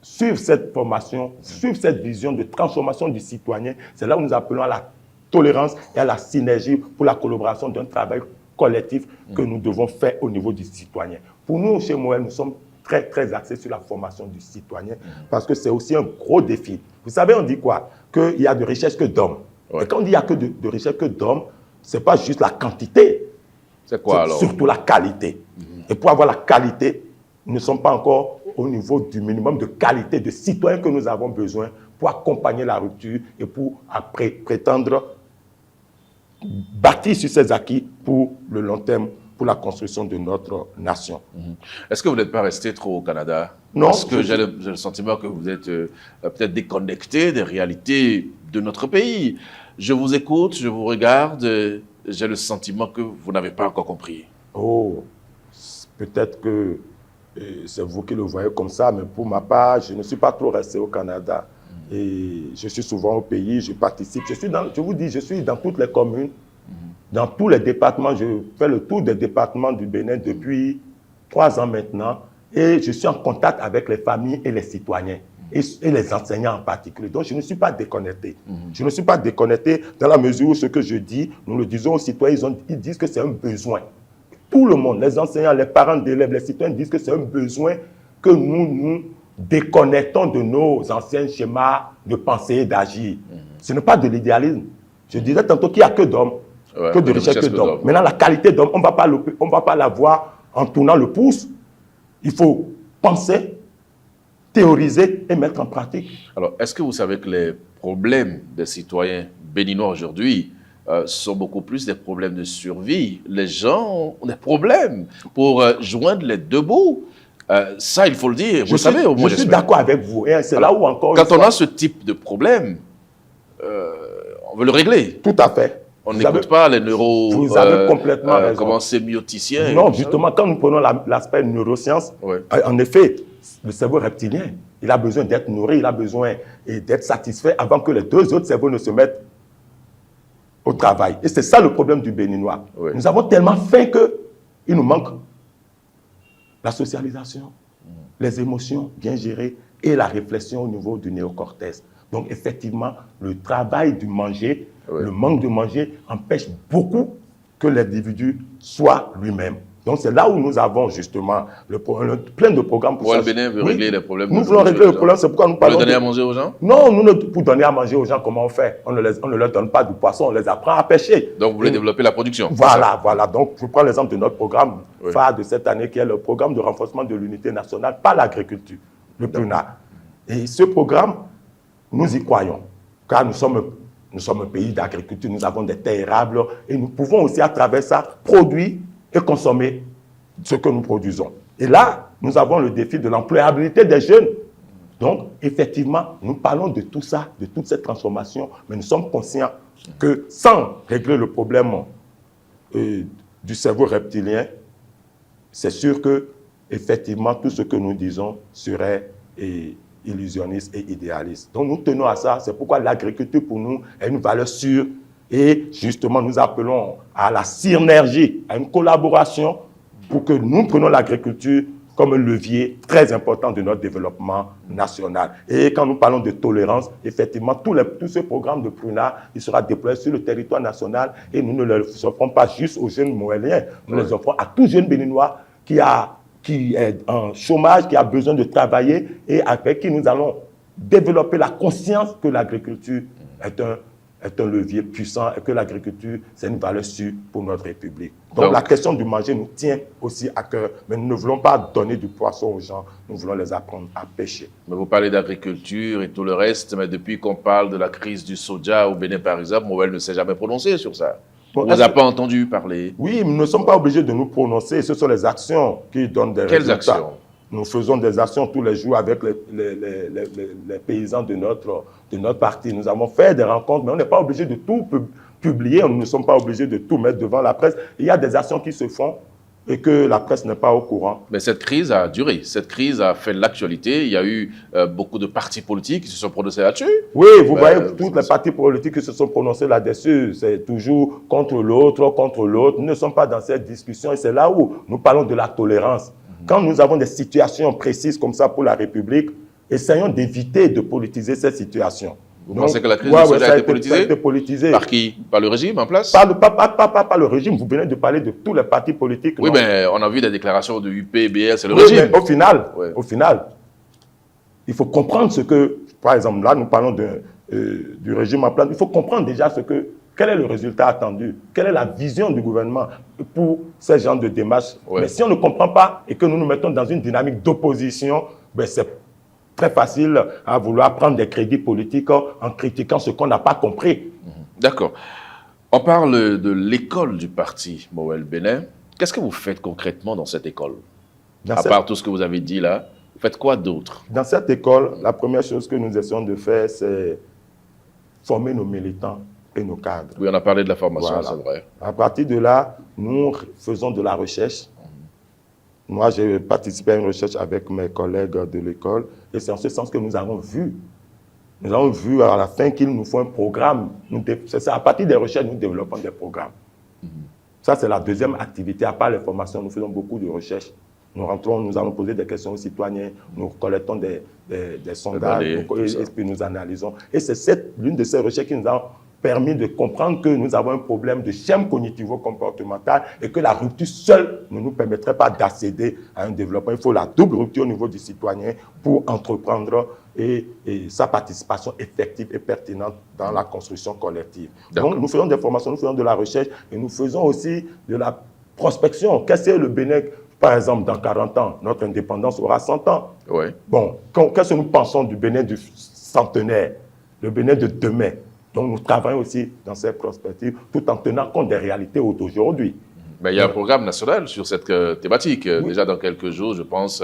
Speaker 2: suivre cette formation, suivre cette vision de transformation du citoyen. C'est là où nous appelons à la tolérance et à la synergie pour la collaboration d'un travail collectif que nous devons faire au niveau du citoyen. Pour nous, chez Moël, nous sommes très, très axés sur la formation du citoyen parce que c'est aussi un gros défi. Vous savez, on dit quoi? Qu'il y a de richesse que d'hommes. Ouais. Et quand on dit qu'il n'y a que de richesse que d'hommes, ce n'est pas juste la quantité.
Speaker 1: C'est quoi alors?
Speaker 2: Surtout la qualité. Et pour avoir la qualité, nous ne sommes pas encore au niveau du minimum de qualité de citoyens que nous avons besoin pour accompagner la rupture et pour après prétendre bâtir sur ces acquis pour le long terme, pour la construction de notre nation.
Speaker 1: Est-ce que vous n'êtes pas resté trop au Canada?
Speaker 2: Non.
Speaker 1: Parce que j'ai le sentiment que vous êtes peut-être déconnecté des réalités de notre pays. Je vous écoute, je vous regarde, j'ai le sentiment que vous n'avez pas encore compris.
Speaker 2: Oh, peut-être que c'est vous qui le voyez comme ça, mais pour ma part, je ne suis pas trop resté au Canada. Et je suis souvent au pays, je participe. Je vous dis, je suis dans toutes les communes, dans tous les départements. Je fais le tour des départements du Bénin depuis 3 ans maintenant. Et je suis en contact avec les familles et les citoyens. Et les enseignants en particulier. Donc, je ne suis pas déconnecté. Je ne suis pas déconnecté dans la mesure où ce que je dis, nous le disons aux citoyens, ils disent que c'est un besoin. Tout le monde, les enseignants, les parents d'élèves, les citoyens disent que c'est un besoin que nous nous déconnectons de nos anciens schémas de pensée et d'agir. Ce n'est pas de l'idéalisme. Je disais tantôt qu'il n'y a que d'hommes, que de richesse que d'hommes. Maintenant, la qualité d'homme, on ne va pas la voir en tournant le pouce. Il faut penser, théoriser et mettre en pratique.
Speaker 1: Alors, est-ce que vous savez que les problèmes des citoyens béninois aujourd'hui sont beaucoup plus des problèmes de survie? Les gens ont des problèmes pour joindre les deux bouts. Ça, il faut le dire. Vous savez,
Speaker 2: je suis d'accord avec vous. Et c'est là où encore...
Speaker 1: Quand on a ce type de problème, on veut le régler.
Speaker 2: Tout à fait.
Speaker 1: On n'écoute pas les neuro...
Speaker 2: Vous avez complètement raison.
Speaker 1: Comment sémioticien.
Speaker 2: Non, justement, quand nous prenons l'aspect neurosciences, en effet, le cerveau reptilien, il a besoin d'être nourri, il a besoin d'être satisfait avant que les 2 autres cerveaux ne se mettent au travail. Et c'est ça le problème du Béninois. Nous avons tellement faim qu'il nous manque la socialisation, les émotions bien gérées et la réflexion au niveau du néocortex. Donc, effectivement, le travail du manger, le manque de manger empêche beaucoup que l'individu soit lui-même. Donc, c'est là où nous avons justement plein de programmes pour
Speaker 1: ça. Le Bénin veut régler les problèmes.
Speaker 2: Nous voulons régler le problème, c'est pourquoi nous parlons.
Speaker 1: Pour donner à manger aux gens?
Speaker 2: Non, pour donner à manger aux gens, comment on fait? On ne leur donne pas du poisson, on les apprend à pêcher.
Speaker 1: Donc, vous voulez développer la production?
Speaker 2: Voilà. Donc, je prends l'exemple de notre programme phare de cette année, qui est le programme de renforcement de l'unité nationale par l'agriculture, le PUNA. Et ce programme, nous y croyons, car nous sommes un pays d'agriculture, nous avons des terres érables et nous pouvons aussi à travers ça produire et consommer ce que nous produisons. Et là, nous avons le défi de l'employabilité des jeunes. Donc, effectivement, nous parlons de tout ça, de toute cette transformation, mais nous sommes conscients que sans régler le problème du cerveau reptilien, c'est sûr que, effectivement, tout ce que nous disons serait illusionniste et idéaliste. Donc, nous tenons à ça. C'est pourquoi l'agriculture, pour nous, est une valeur sûre. Et justement, nous appelons à la synergie, à une collaboration pour que nous prenions l'agriculture comme un levier très important de notre développement national. Et quand nous parlons de tolérance, effectivement, tout ce programme de PRUNA, il sera déployé sur le territoire national et nous ne les offrons pas juste aux jeunes moëliens, nous les offrons à tout jeune béninois qui est en chômage, qui a besoin de travailler et avec qui nous allons développer la conscience que l'agriculture est un levier puissant et que l'agriculture, c'est une valeur sûre pour notre République. Donc, la question du manger nous tient aussi à cœur, mais nous ne voulons pas donner du poisson aux gens, nous voulons les apprendre à pêcher.
Speaker 1: Mais vous parlez d'agriculture et tout le reste, mais depuis qu'on parle de la crise du soja au Bénin, par exemple, Moël ne s'est jamais prononcé sur ça. On ne vous a pas entendu parler.
Speaker 2: Oui, nous ne sommes pas obligés de nous prononcer. Ce sont les actions qui donnent des
Speaker 1: Quelles
Speaker 2: résultats.
Speaker 1: actions?
Speaker 2: Nous faisons des actions tous les jours avec les paysans de notre parti. Nous avons fait des rencontres, mais on n'est pas obligé de tout publier. Nous ne sommes pas obligés de tout mettre devant la presse. Il y a des actions qui se font et que la presse n'est pas au courant.
Speaker 1: Mais cette crise a duré. Cette crise a fait l'actualité. Il y a eu beaucoup de partis politiques qui se sont prononcés là-dessus.
Speaker 2: Oui, vous voyez, tous les partis politiques qui se sont prononcés là-dessus, c'est toujours contre l'autre, contre l'autre. Nous ne sommes pas dans cette discussion et c'est là où nous parlons de la tolérance. Quand nous avons des situations précises comme ça pour la République, essayons d'éviter de politiser ces situations.
Speaker 1: Vous pensez que la crise de Soja a été politisée? Par qui? Par le régime en place?
Speaker 2: Pas le régime. Vous venez de parler de tous les partis politiques.
Speaker 1: Oui, mais on a vu des déclarations de UP, BL, c'est le régime.
Speaker 2: Mais au final, il faut comprendre ce que, par exemple, là, nous parlons du régime en place. Il faut comprendre déjà quel est le résultat attendu, quelle est la vision du gouvernement pour ce genre de démarches. Mais si on ne comprend pas et que nous nous mettons dans une dynamique d'opposition, c'est très facile à vouloir prendre des crédits politiques en critiquant ce qu'on n'a pas compris.
Speaker 1: D'accord. On parle de l'école du parti Mowel Benin. Qu'est-ce que vous faites concrètement dans cette école? À part tout ce que vous avez dit là, vous faites quoi d'autre?
Speaker 2: Dans cette école, la première chose que nous essayons de faire, c'est former nos militants et nos cadres.
Speaker 1: Oui, on a parlé de la formation, c'est vrai.
Speaker 2: À partir de là, nous faisons de la recherche. Moi, j'ai participé à une recherche avec mes collègues de l'école et c'est en ce sens que nous avons vu à la fin qu'il nous faut un programme. C'est ça, à partir des recherches, nous développons des programmes. Ça, c'est la deuxième activité. À part les formations, nous faisons beaucoup de recherches. Nous rentrons, nous allons poser des questions aux citoyens, nous collectons des sondages, et puis nous analysons. Et c'est l'une de ces recherches qui nous a permis de comprendre que nous avons un problème de schème cognitivo-comportemental et que la rupture seule ne nous permettrait pas d'accéder à un développement. Il faut la double rupture au niveau du citoyen pour entreprendre et sa participation effective et pertinente dans la construction collective. Donc, nous faisons des formations, nous faisons de la recherche et nous faisons aussi de la prospection. Qu'est-ce que le Bénin? Par exemple, dans 40 ans, notre indépendance aura 100 ans.
Speaker 1: Oui.
Speaker 2: Bon, qu'est-ce que nous pensons du Bénin du centenaire, le Bénin de demain? Donc, nous travaillons aussi dans cette perspective tout en tenant compte des réalités d'aujourd'hui.
Speaker 1: Mais il y a un programme national sur cette thématique. Oui. Déjà dans quelques jours, je pense,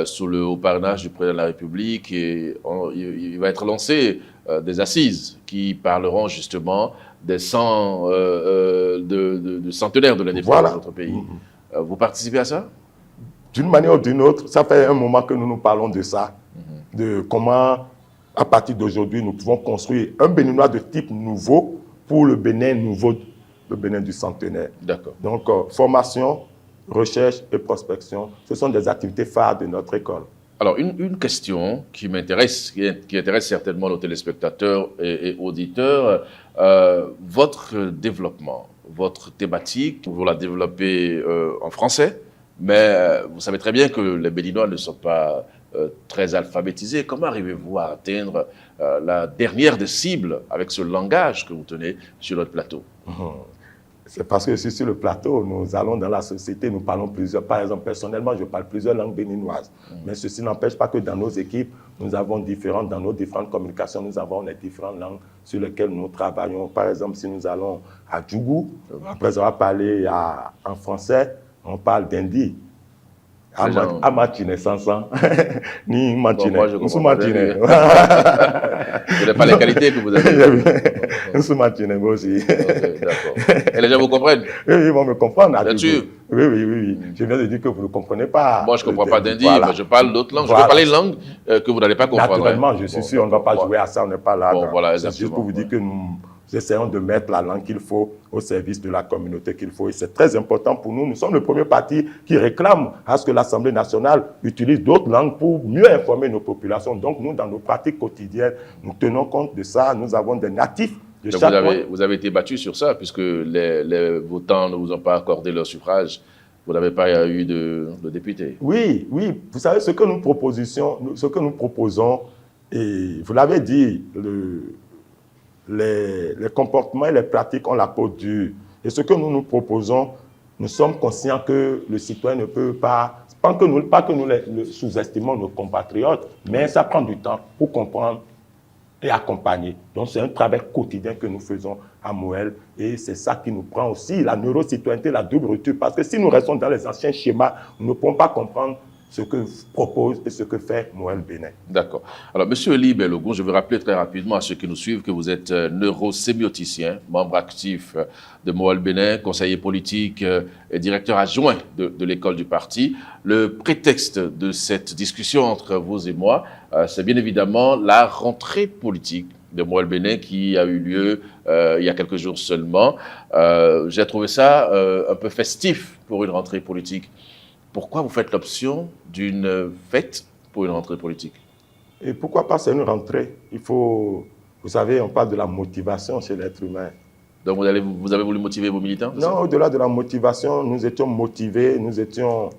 Speaker 1: sous le haut parrainage du président de la République, et il va être lancé des assises qui parleront justement des 100 de centenaires de l'indépendance de notre pays. Vous participez à ça?
Speaker 2: D'une manière ou d'une autre, ça fait un moment que nous nous parlons de ça, de comment, à partir d'aujourd'hui, nous pouvons construire un Béninois de type nouveau pour le Bénin nouveau, le Bénin du centenaire.
Speaker 1: D'accord.
Speaker 2: Donc, formation, recherche et prospection, ce sont des activités phares de notre école.
Speaker 1: Alors, une question qui m'intéresse, qui intéresse certainement nos téléspectateurs et auditeurs, votre développement, votre thématique, vous la développez en français, mais vous savez très bien que les Béninois ne sont pas très alphabétisés. Comment arrivez-vous à atteindre la dernière des cibles avec ce langage que vous tenez sur notre plateau?
Speaker 2: C'est parce que sur le plateau, nous allons dans la société, nous parlons plusieurs. Par exemple, personnellement, je parle plusieurs langues béninoises. Mais ceci n'empêche pas que dans nos équipes, nous avons dans nos différentes communications, nous avons les différentes langues sur lesquelles nous travaillons. Par exemple, si nous allons à Djougou, après avoir parlé en français, on parle d'hindi. Amatine Sansan, ni Matine.
Speaker 1: Moi, je comprends pas. Je n'ai pas les qualités que vous avez.
Speaker 2: Nous sommes Matine aussi.
Speaker 1: D'accord. Et les gens vous comprennent?
Speaker 2: Oui, ils vont me comprendre.
Speaker 1: Bien sûr.
Speaker 2: Oui. Je viens de dire que vous ne comprenez pas.
Speaker 1: Moi, je ne comprends pas d'hindi, mais je parle d'autres langues. Je peux parler une langue que vous n'allez pas comprendre.
Speaker 2: Naturellement, je suis sûr, on ne va pas jouer à ça, on n'est pas là.
Speaker 1: Bon, voilà,
Speaker 2: c'est juste pour vous dire que nous essayons de mettre la langue qu'il faut au service de la communauté qu'il faut. Et c'est très important pour nous. Nous sommes le premier parti qui réclame à ce que l'Assemblée nationale utilise d'autres langues pour mieux informer nos populations. Donc, nous, dans nos pratiques quotidiennes, nous tenons compte de ça. Nous avons des natifs de chaque coin.
Speaker 1: Vous avez été battu sur ça, puisque les votants ne vous ont pas accordé leur suffrage. Vous n'avez pas eu de député.
Speaker 2: Oui. Vous savez, ce que nous proposons, et vous l'avez dit, les comportements et les pratiques ont la peau dure. Et ce que nous proposons, nous sommes conscients que le citoyen ne peut pas que nous sous-estimons nos compatriotes, mais ça prend du temps pour comprendre et accompagner. Donc, c'est un travail quotidien que nous faisons à Moël et c'est ça qui nous prend aussi la neurocitoyenneté, la double rupture. Parce que si nous restons dans les anciens schémas, nous ne pourrons pas comprendre ce que propose et ce que fait Moël Bénin.
Speaker 1: D'accord. Alors, M. Eli Belogun, je veux rappeler très rapidement à ceux qui nous suivent que vous êtes neurosémioticien, membre actif de Moël Bénin, conseiller politique et directeur adjoint de l'école du parti. Le prétexte de cette discussion entre vous et moi, c'est bien évidemment la rentrée politique de Moël Bénin qui a eu lieu il y a quelques jours seulement. J'ai trouvé ça un peu festif pour une rentrée politique. Pourquoi vous faites l'option d'une fête pour une rentrée politique?
Speaker 2: Et pourquoi pas, c'est une rentrée. Il faut, vous savez, on parle de la motivation chez l'être humain.
Speaker 1: Donc vous avez voulu motiver vos militants?
Speaker 2: Non, au-delà de la motivation, nous étions motivés, nous étions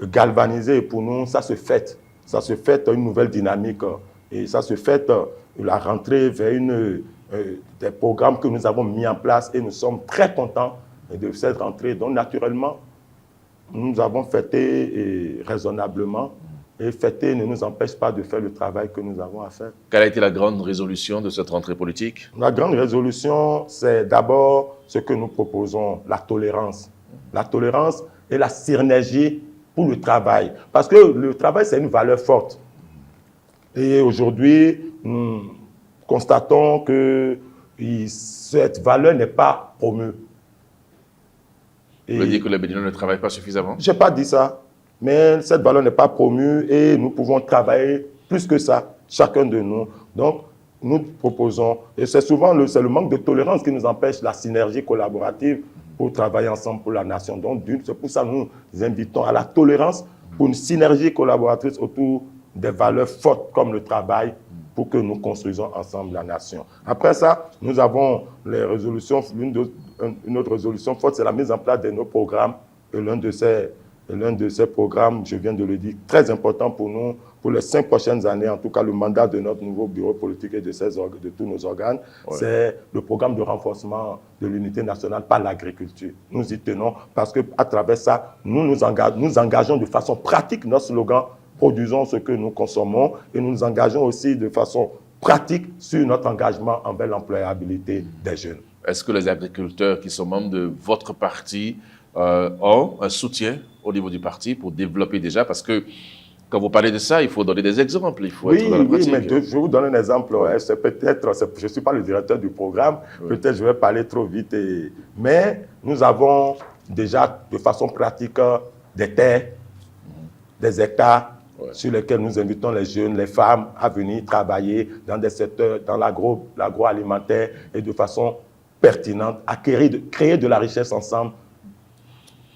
Speaker 2: galvanisés. Et pour nous, ça se fête. Ça se fête une nouvelle dynamique. Et ça se fête la rentrée vers des programmes que nous avons mis en place. Et nous sommes très contents de cette rentrée. Donc naturellement, nous avons fêté raisonnablement. Et fêter ne nous empêche pas de faire le travail que nous avons à faire.
Speaker 1: Quelle a été la grande résolution de cette rentrée politique?
Speaker 2: La grande résolution, c'est d'abord ce que nous proposons, la tolérance. La tolérance et la synergie pour le travail. Parce que le travail, c'est une valeur forte. Et aujourd'hui, nous constatons que cette valeur n'est pas promue.
Speaker 1: Vous voulez dire que les Béninois ne travaillent pas suffisamment?
Speaker 2: Je n'ai pas dit ça, mais cette valeur n'est pas promue et nous pouvons travailler plus que ça, chacun de nous. Donc, nous proposons, et c'est souvent le manque de tolérance qui nous empêche la synergie collaborative pour travailler ensemble pour la nation. Donc, c'est pour ça que nous invitons à la tolérance pour une synergie collaboratrice autour des valeurs fortes comme le travail, pour que nous construisons ensemble la nation. Après ça, nous avons les résolutions. Une autre résolution forte, c'est la mise en place de nos programmes. Et l'un de ces programmes, je viens de le dire, très important pour nous, pour les 5 prochaines années, en tout cas le mandat de notre nouveau bureau politique et de tous nos organes, c'est le programme de renforcement de l'unité nationale par l'agriculture. Nous y tenons parce qu'à travers ça, nous engageons de façon pratique notre slogan « Produisons ce que nous consommons » et nous nous engageons aussi de façon pratique sur notre engagement envers l'employabilité des jeunes.
Speaker 1: Est-ce que les agriculteurs qui sont membres de votre parti ont un soutien au niveau du parti pour développer déjà? Parce que quand vous parlez de ça, il faut donner des exemples, il faut être dans la pratique.
Speaker 2: Oui, mais je vous donne un exemple. Je ne suis pas le directeur du programme, peut-être je vais parler trop vite. Mais nous avons déjà de façon pratique des terres, des hectares, sur lesquels nous invitons les jeunes, les femmes à venir travailler dans des secteurs, dans l'agroalimentaire et de façon pertinente, à créer de la richesse ensemble,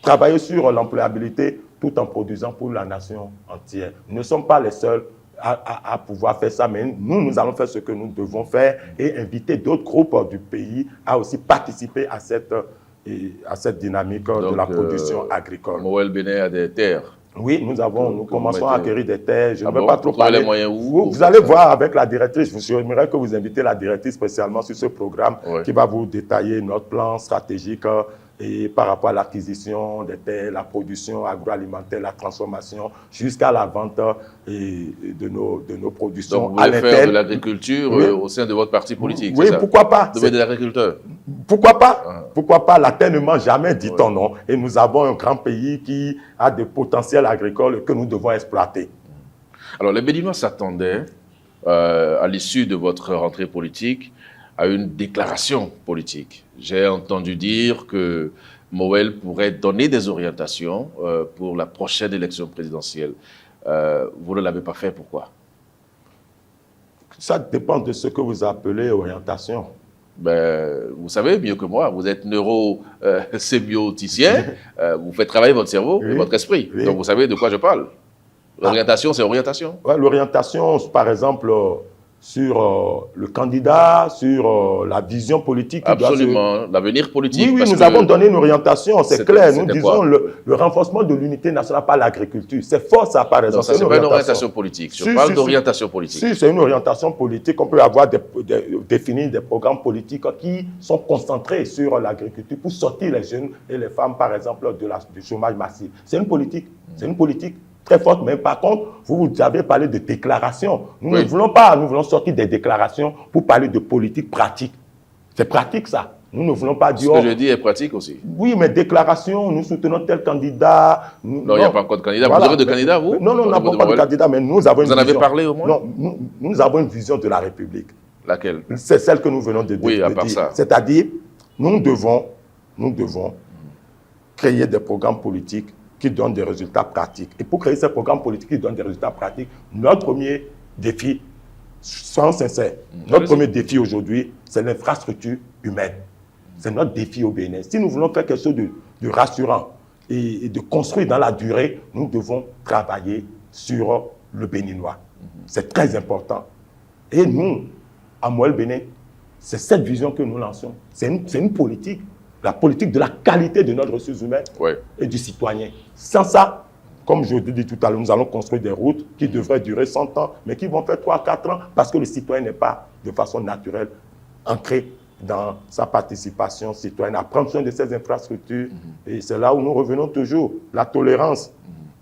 Speaker 2: travailler sur l'employabilité tout en produisant pour la nation entière. Nous ne sommes pas les seuls à pouvoir faire ça, mais nous allons faire ce que nous devons faire et inviter d'autres groupes du pays à aussi participer à cette dynamique de la production agricole.
Speaker 1: Moël Bénin a des terres.
Speaker 2: Oui, nous commençons à acquérir des terres. Je ne vais pas trop
Speaker 1: vous avez
Speaker 2: parler.
Speaker 1: les moyens où?
Speaker 2: Vous allez voir avec la directrice. J'aimerais que vous invitez la directrice spécialement sur ce programme qui va vous détailler notre plan stratégique et par rapport à l'acquisition des terres, la production agroalimentaire, la transformation, jusqu'à la vente de nos productions.
Speaker 1: Donc vous voulez faire de l'agriculture au sein de votre parti politique?
Speaker 2: Oui, pourquoi pas?
Speaker 1: Vous des agriculteurs?
Speaker 2: Pourquoi pas? Pourquoi pas? La terre ne ment jamais, dit-on, non? Et nous avons un grand pays qui a des potentiels agricoles que nous devons exploiter.
Speaker 1: Alors, les Béninois s'attendaient, à l'issue de votre rentrée politique, à une déclaration politique. J'ai entendu dire que Moël pourrait donner des orientations pour la prochaine élection présidentielle. Vous ne l'avez pas fait, pourquoi? Ça
Speaker 2: dépend de ce que vous appelez orientation.
Speaker 1: Vous savez mieux que moi, vous êtes neurosémioticien, vous faites travailler votre cerveau et votre esprit. Donc vous savez de quoi je parle. L'orientation, c'est orientation.
Speaker 2: Ouais, l'orientation, par exemple, sur le candidat, sur la vision politique.
Speaker 1: Absolument, l'avenir politique.
Speaker 2: Oui, nous avons donné une orientation, c'est clair. Nous disons le renforcement de l'unité nationale par l'agriculture. C'est fort ça, par exemple.
Speaker 1: Non, ça, c'est pas une orientation politique. Je parle d'orientation politique.
Speaker 2: Si, c'est une orientation politique. On peut avoir définir des programmes politiques qui sont concentrés sur l'agriculture pour sortir les jeunes et les femmes, par exemple, du chômage massif. C'est une politique. C'est une politique. très forte. Mais par contre, vous avez parlé de déclarations. Nous
Speaker 1: Oui.
Speaker 2: ne voulons pas, nous voulons sortir des déclarations pour parler de politique pratique. C'est pratique ça. Nous ne voulons pas
Speaker 1: Ce
Speaker 2: dire...
Speaker 1: que je dis est pratique aussi.
Speaker 2: Oui, mais déclaration, nous soutenons tel candidat.
Speaker 1: Non, il n'y a pas encore de candidat.
Speaker 2: Voilà.
Speaker 1: Vous aurez de candidats, vous?
Speaker 2: Non, nous n'avons pas de candidat, mais nous avons une
Speaker 1: Vous en avez
Speaker 2: vision.
Speaker 1: parlé au moins?
Speaker 2: Non, nous avons une vision de la République.
Speaker 1: Laquelle?
Speaker 2: C'est celle que nous venons de
Speaker 1: Oui, à
Speaker 2: de
Speaker 1: part
Speaker 2: dire.
Speaker 1: ça.
Speaker 2: C'est-à-dire, nous devons créer des programmes politiques qui donnent des résultats pratiques. Et pour créer ces programmes politiques qui donnent des résultats pratiques, notre premier défi, soyons sincères, notre premier défi aujourd'hui, c'est l'infrastructure humaine. C'est notre défi au Bénin. Si nous voulons faire quelque chose de rassurant et de construire dans la durée, nous devons travailler sur le béninois. C'est très important. Et nous, à Moël Bénin, c'est cette vision que nous lançons. C'est une politique, la politique de la qualité de notre ressource humaine et du citoyen. Sans ça, comme je l'ai dit tout à l'heure, nous allons construire des routes qui devraient durer 100 ans, mais qui vont faire 3 à 4 ans parce que le citoyen n'est pas de façon naturelle ancré dans sa participation citoyenne, à prendre soin de ces infrastructures. Et c'est là où nous revenons toujours, la tolérance.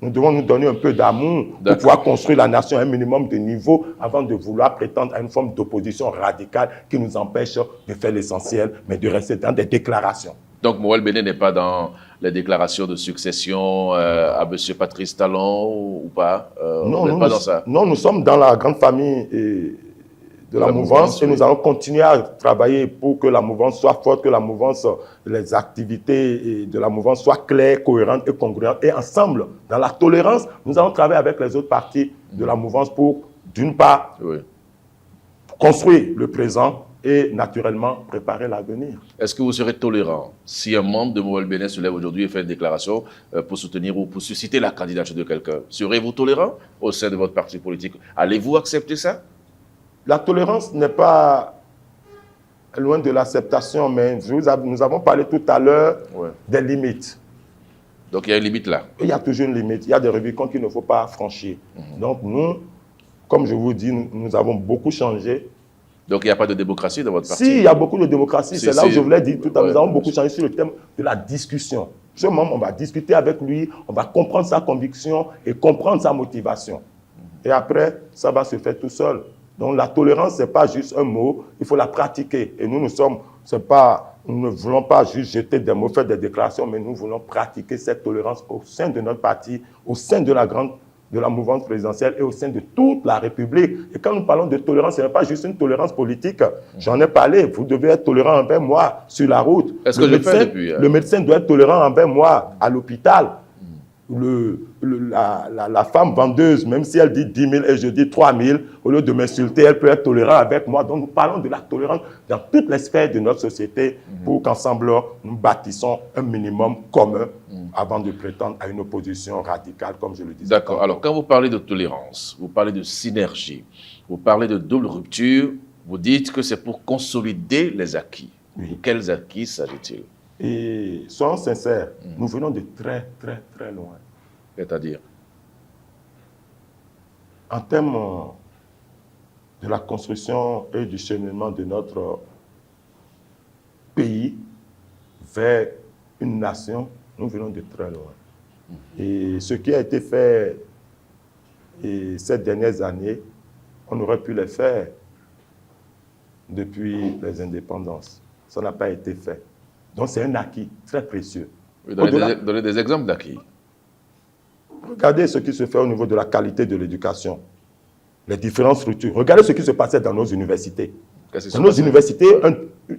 Speaker 2: Nous devons nous donner un peu d'amour pour pouvoir construire la nation à un minimum de niveau avant de vouloir prétendre à une forme d'opposition radicale qui nous empêche de faire l'essentiel, mais de rester dans des déclarations.
Speaker 1: Donc, Moël Bénin n'est pas dans les déclarations de succession à M. Patrice Talon ou pas?
Speaker 2: Non,
Speaker 1: pas dans ça.
Speaker 2: Non, nous sommes dans la grande famille de la mouvance et nous allons continuer à travailler pour que la mouvance soit forte, que la mouvance, les activités de la mouvance soient claires, cohérentes et congruentes. Et ensemble, dans la tolérance, nous allons travailler avec les autres parties de la mouvance pour, d'une part, construire le présent et naturellement préparer l'avenir.
Speaker 1: Est-ce que vous serez tolérant si un membre de Moël Bénin se lève aujourd'hui et fait une déclaration pour soutenir ou pour susciter la candidature de quelqu'un? Serez-vous tolérant au sein de votre parti politique? Allez-vous accepter ça?
Speaker 2: La tolérance n'est pas loin de l'acceptation, mais nous avons parlé tout à l'heure des limites.
Speaker 1: Donc il y a une limite là.
Speaker 2: Il y a toujours une limite. Il y a des Rubicons qu'il ne faut pas franchir. Donc nous, comme je vous dis, nous avons beaucoup changé.
Speaker 1: Donc il n'y a pas de démocratie dans votre parti?
Speaker 2: Si, il y a beaucoup de démocratie. C'est là où je voulais dire tout à l'heure. Nous avons beaucoup changé sur le thème de la discussion. Ce moment, on va discuter avec lui, on va comprendre sa conviction et comprendre sa motivation. Et après, ça va se faire tout seul. Donc la tolérance, ce n'est pas juste un mot, il faut la pratiquer. Et nous ne voulons pas juste jeter des mots, faire des déclarations, mais nous voulons pratiquer cette tolérance au sein de notre parti, au sein de la mouvance présidentielle et au sein de toute la République. Et quand nous parlons de tolérance, ce n'est pas juste une tolérance politique. J'en ai parlé, vous devez être tolérant envers moi sur la route.
Speaker 1: Est-ce que je le fais depuis?
Speaker 2: Le médecin doit être tolérant envers moi à l'hôpital. La femme vendeuse, même si elle dit 10 000 et je dis 3 000, au lieu de m'insulter, elle peut être tolérante avec moi. Donc nous parlons de la tolérance dans toutes les sphères de notre société pour qu'ensemble nous bâtissons un minimum commun avant de prétendre à une opposition radicale, comme je le disais.
Speaker 1: D'accord. Alors quand vous parlez de tolérance, vous parlez de synergie, vous parlez de double rupture, vous dites que c'est pour consolider les acquis. De quels acquis s'agit-il?
Speaker 2: Et soyons sincères, nous venons de très, très, très loin.
Speaker 1: C'est-à-dire?
Speaker 2: En termes de la construction et du cheminement de notre pays vers une nation, nous venons de très loin. Et ce qui a été fait ces dernières années, on aurait pu le faire depuis les indépendances. Ça n'a pas été fait. Donc c'est un acquis très précieux.
Speaker 1: Donnez des exemples d'acquis.
Speaker 2: Regardez ce qui se fait au niveau de la qualité de l'éducation, les différentes structures. Regardez ce qui se passait dans nos universités. Dans nos universités,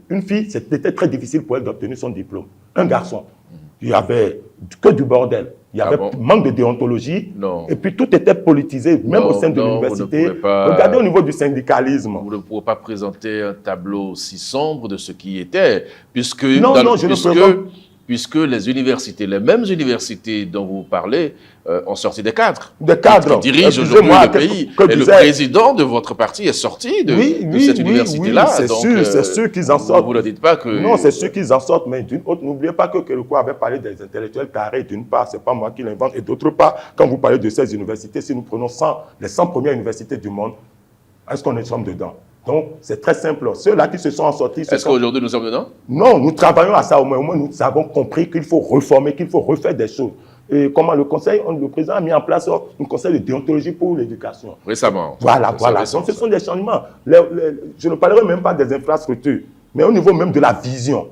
Speaker 2: une fille, c'était très difficile pour elle d'obtenir son diplôme. Un garçon, il n'y avait que du bordel. Il y avait manque de déontologie.
Speaker 1: Non.
Speaker 2: Et puis tout était politisé, même au sein de l'université. Regardez au niveau du syndicalisme.
Speaker 1: Vous ne pouvez pas présenter un tableau aussi sombre de ce qui était, puisque puisque les universités, les mêmes universités dont vous parlez, ont sorti des cadres.
Speaker 2: Des cadres.
Speaker 1: Qui dirigent aujourd'hui le pays. Et le président de votre parti est sorti de cette université-là.
Speaker 2: Oui, c'est sûr qu'ils en sortent.
Speaker 1: Vous ne dites pas que...
Speaker 2: Non, c'est sûr qu'ils en sortent, mais d'une autre, n'oubliez pas que Kérékou avait parlé des intellectuels carrés, d'une part, ce n'est pas moi qui l'invente, et d'autre part, quand vous parlez de ces universités, si nous prenons les 100 premières universités du monde, est-ce qu'on est dedans? Donc, c'est très simple. Ceux-là qui se sont en sortis...
Speaker 1: Est-ce qu'aujourd'hui, nous sommes dedans?
Speaker 2: Non, nous travaillons à ça. Au moins, nous avons compris qu'il faut reformer, qu'il faut refaire des choses. comment le président a mis en place un conseil de déontologie pour l'éducation.
Speaker 1: Récemment.
Speaker 2: Voilà. Donc, ce sont des changements. Je ne parlerai même pas des infrastructures, mais au niveau même de la vision.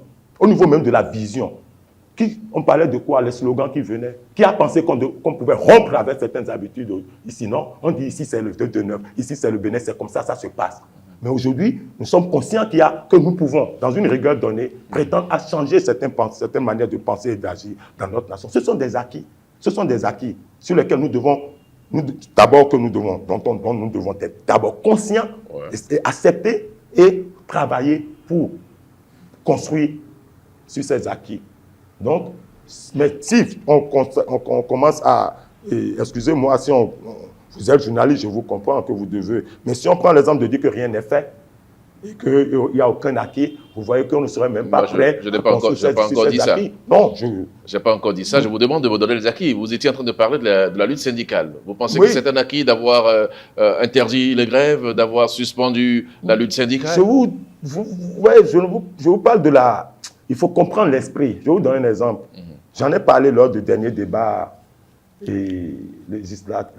Speaker 2: On parlait de quoi? Les slogans qui venaient. Qui a pensé qu'on pouvait rompre avec certaines habitudes? Ici, non. On dit ici, c'est le 2-2-9. Ici, c'est le Bénin, c'est comme ça se passe. Mais aujourd'hui, nous sommes conscients que nous pouvons, dans une rigueur donnée, prétendre à changer certaines manières de penser et d'agir dans notre nation. Ce sont des acquis. Sur lesquels nous devons être d'abord conscients, et accepter et travailler pour construire sur ces acquis. Donc, mais si on commence à, excusez-moi, si vous êtes journaliste, je vous comprends que vous devez, mais si on prend l'exemple de dire que rien n'est fait et qu'il n'y a aucun acquis, vous voyez qu'on ne serait même pas prêt.
Speaker 1: Je n'ai pas encore dit ça.
Speaker 2: Non,
Speaker 1: je n'ai pas encore dit ça. Je vous demande de me donner les acquis. Vous étiez en train de parler de la lutte syndicale. Vous pensez que c'est un acquis d'avoir interdit les grèves, d'avoir suspendu la lutte syndicale?
Speaker 2: Je vous parle de la... Il faut comprendre l'esprit. Je vais vous donner un exemple. J'en ai parlé lors du dernier débat législatif,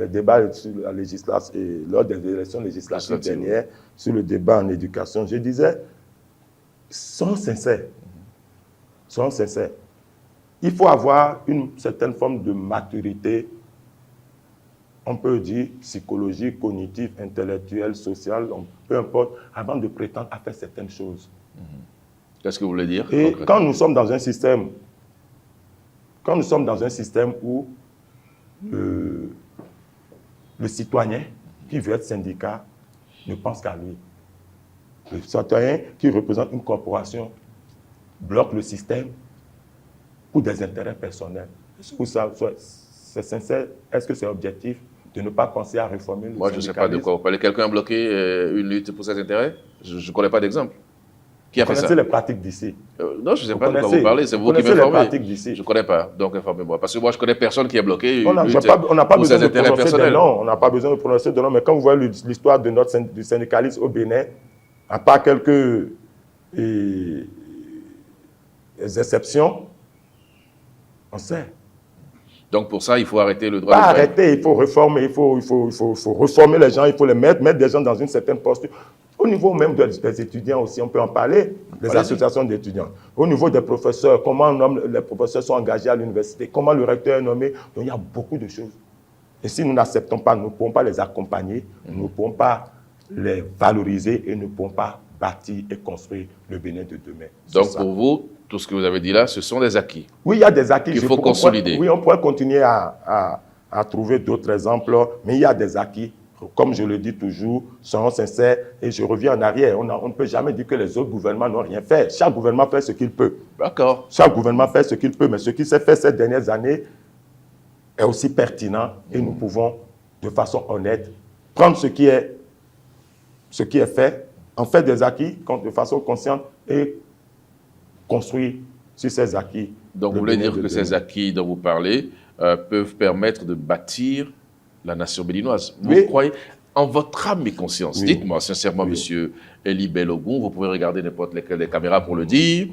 Speaker 2: lors des élections législatives dernières, sur le débat en éducation. Je disais, soyons sincères. Il faut avoir une certaine forme de maturité, on peut dire psychologique, cognitive, intellectuelle, sociale, peu importe, avant de prétendre à faire certaines choses.
Speaker 1: Qu'est-ce que vous voulez dire?
Speaker 2: Et quand nous sommes dans un système où le citoyen qui veut être syndicat ne pense qu'à lui, le citoyen qui représente une corporation bloque le système pour des intérêts personnels. Est-ce que c'est sincère? Est-ce que c'est objectif de ne pas penser à réformer le syndicalisme?
Speaker 1: Moi, je ne sais pas de quoi vous parlez. Quelqu'un a bloqué une lutte pour ses intérêts? Je ne connais pas d'exemple. Qui a fait ça?
Speaker 2: Vous connaissez les pratiques d'ici?
Speaker 1: Non, je ne sais pas de quoi vous parlez. C'est vous qui m'informez.
Speaker 2: Les pratiques d'ici?
Speaker 1: Je ne connais pas, donc informez-moi. Parce que moi, je ne connais personne qui a bloqué
Speaker 2: on n'a pas besoin de prononcer des noms. On n'a pas besoin de prononcer des noms. Mais quand vous voyez l'histoire du syndicalisme au Bénin, à part quelques exceptions, on sait.
Speaker 1: Donc pour ça, il faut arrêter le droit
Speaker 2: de grève. Pas arrêter, il faut réformer, il faut reformer les gens, il faut mettre des gens dans une certaine posture. Au niveau même des étudiants aussi, on peut en parler, des associations d'étudiants. Au niveau des professeurs, comment les professeurs sont engagés à l'université, comment le recteur est nommé. Donc il y a beaucoup de choses. Et si nous n'acceptons pas, nous ne pouvons pas les accompagner, nous ne pouvons pas les valoriser et nous ne pouvons pas bâtir et construire le Bénin de demain.
Speaker 1: Donc pour vous, tout ce que vous avez dit là, ce sont des acquis.
Speaker 2: Oui, il y a des acquis.
Speaker 1: Il faut consolider.
Speaker 2: Oui, on pourrait continuer à trouver d'autres exemples, mais il y a des acquis. Comme je le dis toujours, soyons sincères, et je reviens en arrière. On ne peut jamais dire que les autres gouvernements n'ont rien fait. Chaque gouvernement fait ce qu'il peut.
Speaker 1: D'accord.
Speaker 2: Chaque gouvernement fait ce qu'il peut, mais ce qui s'est fait ces dernières années est aussi pertinent et nous pouvons, de façon honnête, prendre ce qui est fait, en faire des acquis de façon consciente et construire sur ces acquis.
Speaker 1: Donc vous voulez dire que ces acquis dont vous parlez peuvent permettre de bâtir la nation béninoise. Vous croyez, en votre âme et conscience, dites-moi sincèrement, monsieur Elie Bellogun, vous pouvez regarder n'importe lesquelles des caméras pour le dire,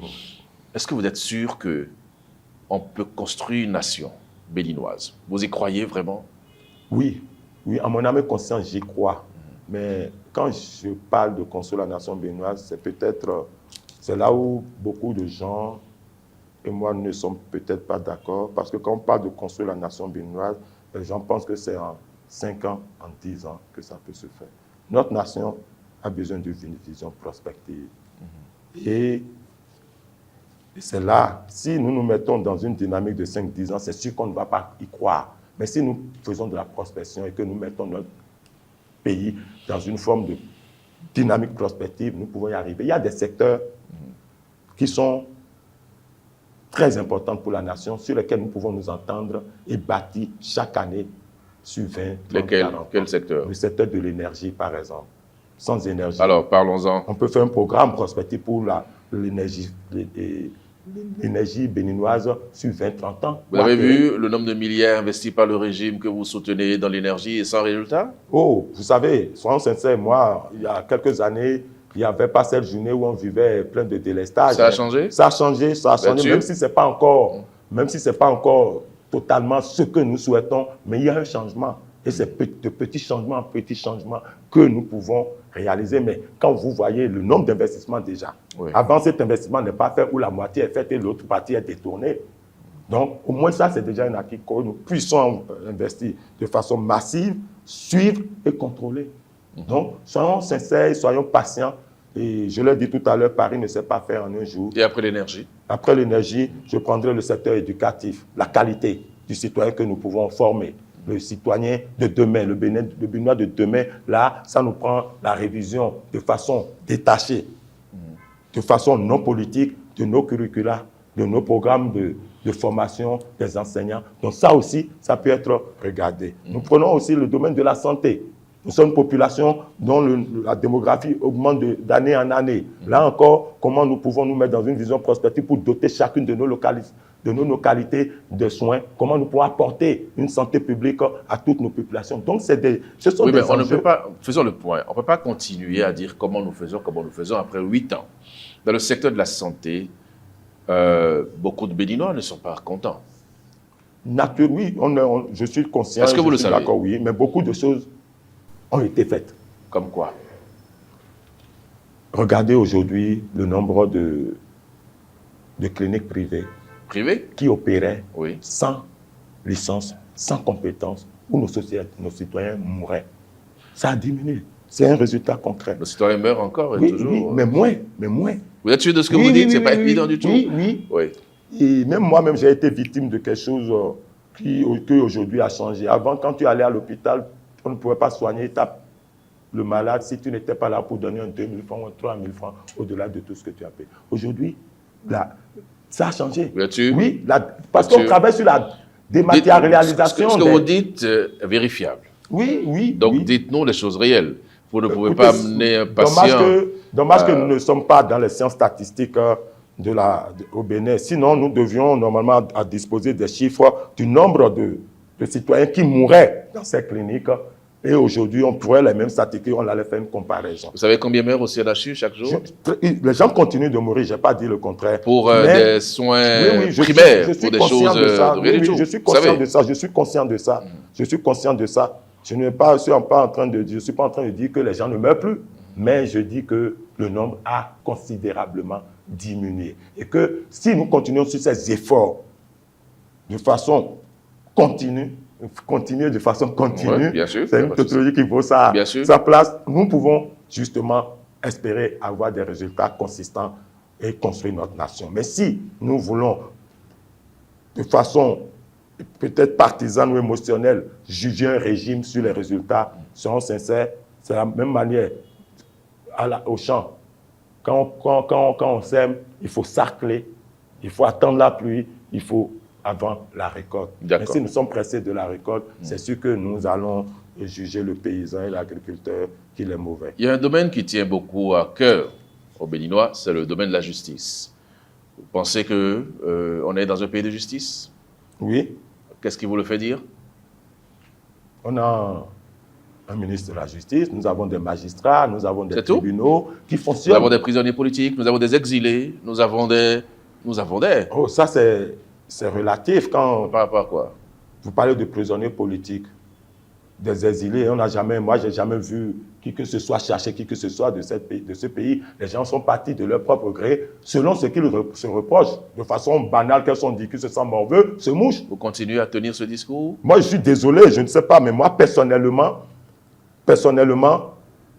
Speaker 1: est-ce que vous êtes sûr qu'on peut construire une nation béninoise? Vous y croyez vraiment?
Speaker 2: Oui, à mon âme et conscience, j'y crois. Mais quand je parle de construire la nation béninoise, c'est là où beaucoup de gens et moi ne sommes peut-être pas d'accord, parce que quand on parle de construire la nation béninoise, les gens pensent que c'est en 5 ans, en 10 ans que ça peut se faire. Notre nation a besoin d'une vision prospective. Et c'est là, si nous nous mettons dans une dynamique de 5-10 ans, c'est sûr qu'on ne va pas y croire. Mais si nous faisons de la prospection et que nous mettons notre pays dans une forme de dynamique prospective, nous pouvons y arriver. Il y a des secteurs qui sont très importants pour la nation, sur lesquels nous pouvons nous entendre et bâtir chaque année sur 20, 30, 40 ans.
Speaker 1: Quel secteur?
Speaker 2: Le secteur de l'énergie, par exemple. Sans énergie.
Speaker 1: Alors, parlons-en.
Speaker 2: On peut faire un programme prospectif pour l'énergie béninoise sur 20-30 ans.
Speaker 1: Vous avez vu le nombre de milliards investis par le régime que vous soutenez dans l'énergie et sans résultat?
Speaker 2: Oh, vous savez, soyons sincères, moi, il y a quelques années, il n'y avait pas cette journée où on vivait plein de délestage.
Speaker 1: Ça a changé?
Speaker 2: Ça a changé, même si ce n'est pas encore totalement ce que nous souhaitons, mais il y a un changement. Et c'est de petits changements en petits changements que nous pouvons réaliser. Mais quand vous voyez le nombre d'investissements déjà, avant cet investissement n'est pas fait ou la moitié est faite et l'autre partie est détournée. Donc, au moins ça, c'est déjà un acquis que nous puissions investir de façon massive, suivre et contrôler. Donc, soyons sincères, soyons patients. Et je l'ai dit tout à l'heure, Paris ne s'est pas fait en un jour.
Speaker 1: Et après l'énergie? Après
Speaker 2: l'énergie, je prendrai le secteur éducatif, la qualité du citoyen que nous pouvons former. Le citoyen de demain, le Béninois de demain, là, ça nous prend la révision de façon détachée, de façon non politique, de nos curricula, de nos programmes de formation des enseignants. Donc ça aussi, ça peut être regardé. Nous prenons aussi le domaine de la santé. Nous sommes une population dont la démographie augmente d'année en année. Là encore, comment nous pouvons nous mettre dans une vision prospective pour doter chacune de nos localités de soins, comment nous pouvons apporter une santé publique à toutes nos populations. Donc, ce sont des
Speaker 1: mais on
Speaker 2: enjeux.
Speaker 1: ne peut pas, faisons le point, on ne peut pas continuer à dire comment nous faisons après 8 ans. Dans le secteur de la santé, beaucoup de Béninois ne sont pas contents.
Speaker 2: Oui, je suis conscient.
Speaker 1: Est-ce que vous le savez?
Speaker 2: D'accord, oui, mais beaucoup de choses ont été faites.
Speaker 1: Comme quoi?
Speaker 2: Regardez aujourd'hui le nombre de cliniques privées qui opéraient sans licence, sans compétence, où nos citoyens mouraient. Ça a diminué. C'est un résultat concret.
Speaker 1: Nos citoyens meurent encore et toujours.
Speaker 2: Oui, mais moins.
Speaker 1: Vous êtes sûr de ce que vous dites? Ce n'est pas évident du tout.
Speaker 2: Oui. Et même moi-même, j'ai été victime de quelque chose qui aujourd'hui a changé. Avant, quand tu allais à l'hôpital, on ne pouvait pas soigner le malade si tu n'étais pas là pour donner un 2 000 francs ou un 3 000 francs au-delà de tout ce que tu as payé. Aujourd'hui, ça a changé.
Speaker 1: Vous êtes sûr?
Speaker 2: Oui, parce qu'on travaille sur la dématérialisation.
Speaker 1: Ce que vous dites est vérifiable.
Speaker 2: Oui.
Speaker 1: Donc, dites-nous les choses réelles. Vous ne pouvez pas amener un patient...
Speaker 2: Dommage que nous ne sommes pas dans les sciences statistiques au Bénin. Sinon, nous devions normalement disposer des chiffres du nombre de citoyens qui mouraient dans ces cliniques. Et aujourd'hui, on pourrait les mêmes statistiques, on allait faire une comparaison.
Speaker 1: Vous savez combien meurent au CNHU chaque jour?
Speaker 2: Les gens continuent de mourir, je n'ai pas dit le contraire.
Speaker 1: Pour des soins primaires, pour des choses
Speaker 2: je suis conscient de ça, je suis conscient de ça. Je suis conscient de ça. Je ne suis pas en train de dire que les gens ne meurent plus, mais je dis que le nombre a considérablement diminué. Et que si nous continuons sur ces efforts de façon continue, de façon continue, c'est une technologie qui vaut sa place. Nous pouvons justement espérer avoir des résultats consistants et construire notre nation. Mais si nous voulons, de façon peut-être partisane ou émotionnelle, juger un régime sur les résultats, soyons sincères, c'est la même manière au champ. Quand on sème, il faut sarcler, il faut attendre la pluie, il faut avant la récolte. Mais si nous sommes pressés de la récolte, c'est sûr que nous allons juger le paysan et l'agriculteur qu'il est mauvais.
Speaker 1: Il y a un domaine qui tient beaucoup à cœur aux Béninois, c'est le domaine de la justice. Vous pensez qu'on est dans un pays de justice?
Speaker 2: Oui.
Speaker 1: Qu'est-ce qui vous le fait dire?
Speaker 2: On a un ministre de la Justice, nous avons des magistrats, nous avons des tribunaux qui fonctionnent.
Speaker 1: Nous avons des prisonniers politiques, nous avons des exilés, nous avons des...
Speaker 2: Oh, ça c'est relatif quand...
Speaker 1: Par rapport à quoi?
Speaker 2: Vous parlez de prisonniers politiques, des exilés. Moi, je n'ai jamais vu qui que ce soit chercher qui que ce soit de ce pays. Les gens sont partis de leur propre gré, selon ce qu'ils se reprochent, de façon banale, qu'elles sont dit, qu'ils se sentent morveux, se mouchent.
Speaker 1: Vous continuez à tenir ce discours?
Speaker 2: Moi, je suis désolé, je ne sais pas, mais moi, personnellement,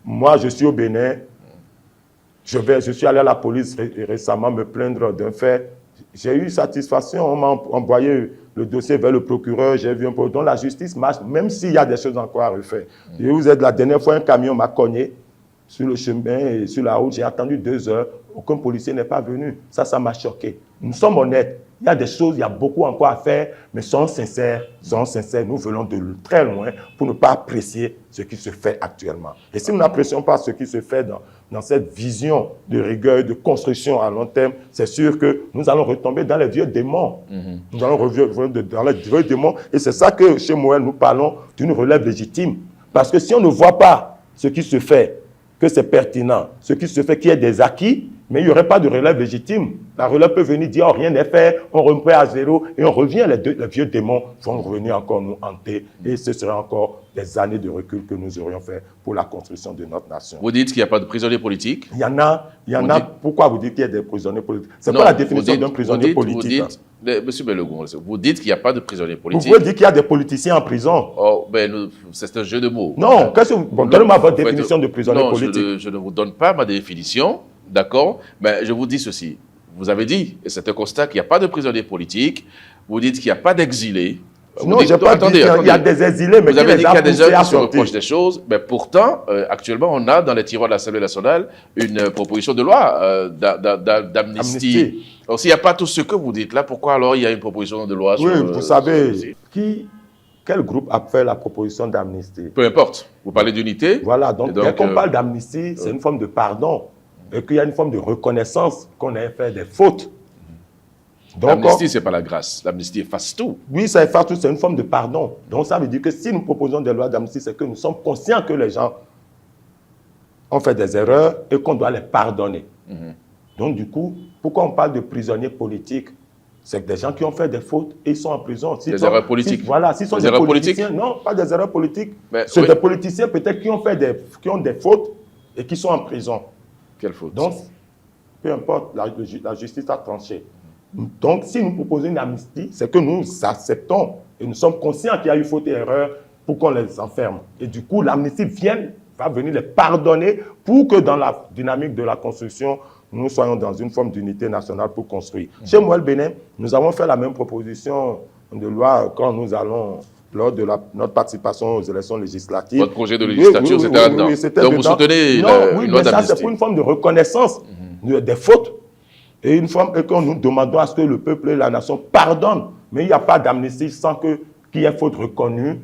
Speaker 2: moi, je suis au Bénin. Je suis allé à la police récemment me plaindre d'un fait. J'ai eu satisfaction, on m'a envoyé le dossier vers le procureur, j'ai vu un peu. Donc la justice marche, même s'il y a des choses encore à refaire. Et vous êtes la dernière fois, un camion m'a cogné sur le chemin et sur la route. J'ai attendu 2 heures, aucun policier n'est pas venu. Ça m'a choqué. Nous sommes honnêtes. Il y a des choses, il y a beaucoup encore à faire, mais soyons sincères, nous venons de très loin pour ne pas apprécier ce qui se fait actuellement. Et si nous n'apprécions pas ce qui se fait dans cette vision de rigueur et de construction à long terme, c'est sûr que nous allons retomber dans les vieux démons. Nous allons revenir dans les vieux démons. Et c'est ça que chez Moël, nous parlons d'une relève légitime. Parce que si on ne voit pas ce qui se fait, que c'est pertinent, ce qui se fait, qu'il y ait des acquis, mais il n'y aurait pas de relève légitime. La relève peut venir dire, oh, rien n'est fait, on remet à zéro, et on revient, les vieux démons vont revenir encore nous hanter, et ce serait encore des années de recul que nous aurions fait pour la construction de notre nation.
Speaker 1: Vous dites qu'il n'y a pas de prisonniers politiques?
Speaker 2: Il y en a. Pourquoi vous dites qu'il y a des prisonniers politiques? C'est quoi la définition d'un prisonnier politique?
Speaker 1: Monsieur Bellegon, vous dites qu'il n'y a pas de prisonniers politiques.
Speaker 2: Vous pouvez dire qu'il y a des politiciens en prison.
Speaker 1: Oh, ben, c'est un jeu de mots.
Speaker 2: Non, donnez-moi votre définition de prisonnier politique.
Speaker 1: Non, je ne vous donne pas ma définition, d'accord? Mais je vous dis ceci. Vous avez dit, et c'est un constat, qu'il n'y a pas de prisonniers politiques. Vous dites qu'il n'y a pas d'exilés.
Speaker 2: Non, je n'ai pas dit qu'il y a des exilés, mais
Speaker 1: vous avez dit qu'il y a des gens qui se reprochent des choses, mais pourtant, actuellement, on a dans les tiroirs de l'Assemblée nationale une proposition de loi d'amnistie. Alors, s'il n'y a pas tout ce que vous dites là, pourquoi alors il y a une proposition de loi?
Speaker 2: Oui, vous savez, quel groupe a fait la proposition d'amnistie?
Speaker 1: Peu importe. Vous parlez d'unité.
Speaker 2: Voilà, donc dès qu'on parle d'amnistie, c'est une forme de pardon, et qu'il y a une forme de reconnaissance qu'on ait fait des fautes.
Speaker 1: L'amnistie, ce n'est pas la grâce. L'amnistie efface tout.
Speaker 2: Oui, ça efface tout, c'est une forme de pardon. Donc ça veut dire que si nous proposons des lois d'amnistie, c'est que nous sommes conscients que les gens ont fait des erreurs et qu'on doit les pardonner. Donc du coup, pourquoi on parle de prisonniers politiques? C'est que des gens qui ont fait des fautes et ils sont en prison.
Speaker 1: Des erreurs politiques.
Speaker 2: Voilà, s'ils sont des politiciens, non, pas des erreurs politiques. C'est des politiciens peut-être qui ont des fautes et qui sont en prison.
Speaker 1: Quelle faute?
Speaker 2: Donc, peu importe, la justice a tranché. Donc, si nous proposons une amnistie, c'est que nous acceptons et nous sommes conscients qu'il y a eu faute et erreur pour qu'on les enferme. Et du coup, l'amnistie va venir les pardonner pour que dans la dynamique de la construction, nous soyons dans une forme d'unité nationale pour construire. Chez Moël Bénin, nous avons fait la même proposition de loi quand nous allons, lors de notre participation aux élections législatives.
Speaker 1: Votre projet de législature, c'était là-dedans. Donc, vous soutenez une loi d'amnistie.
Speaker 2: Ça, c'est pour une forme de reconnaissance des fautes. Et une fois que nous demandons à ce que le peuple et la nation pardonnent, mais il n'y a pas d'amnistie sans qu'il y ait faute reconnue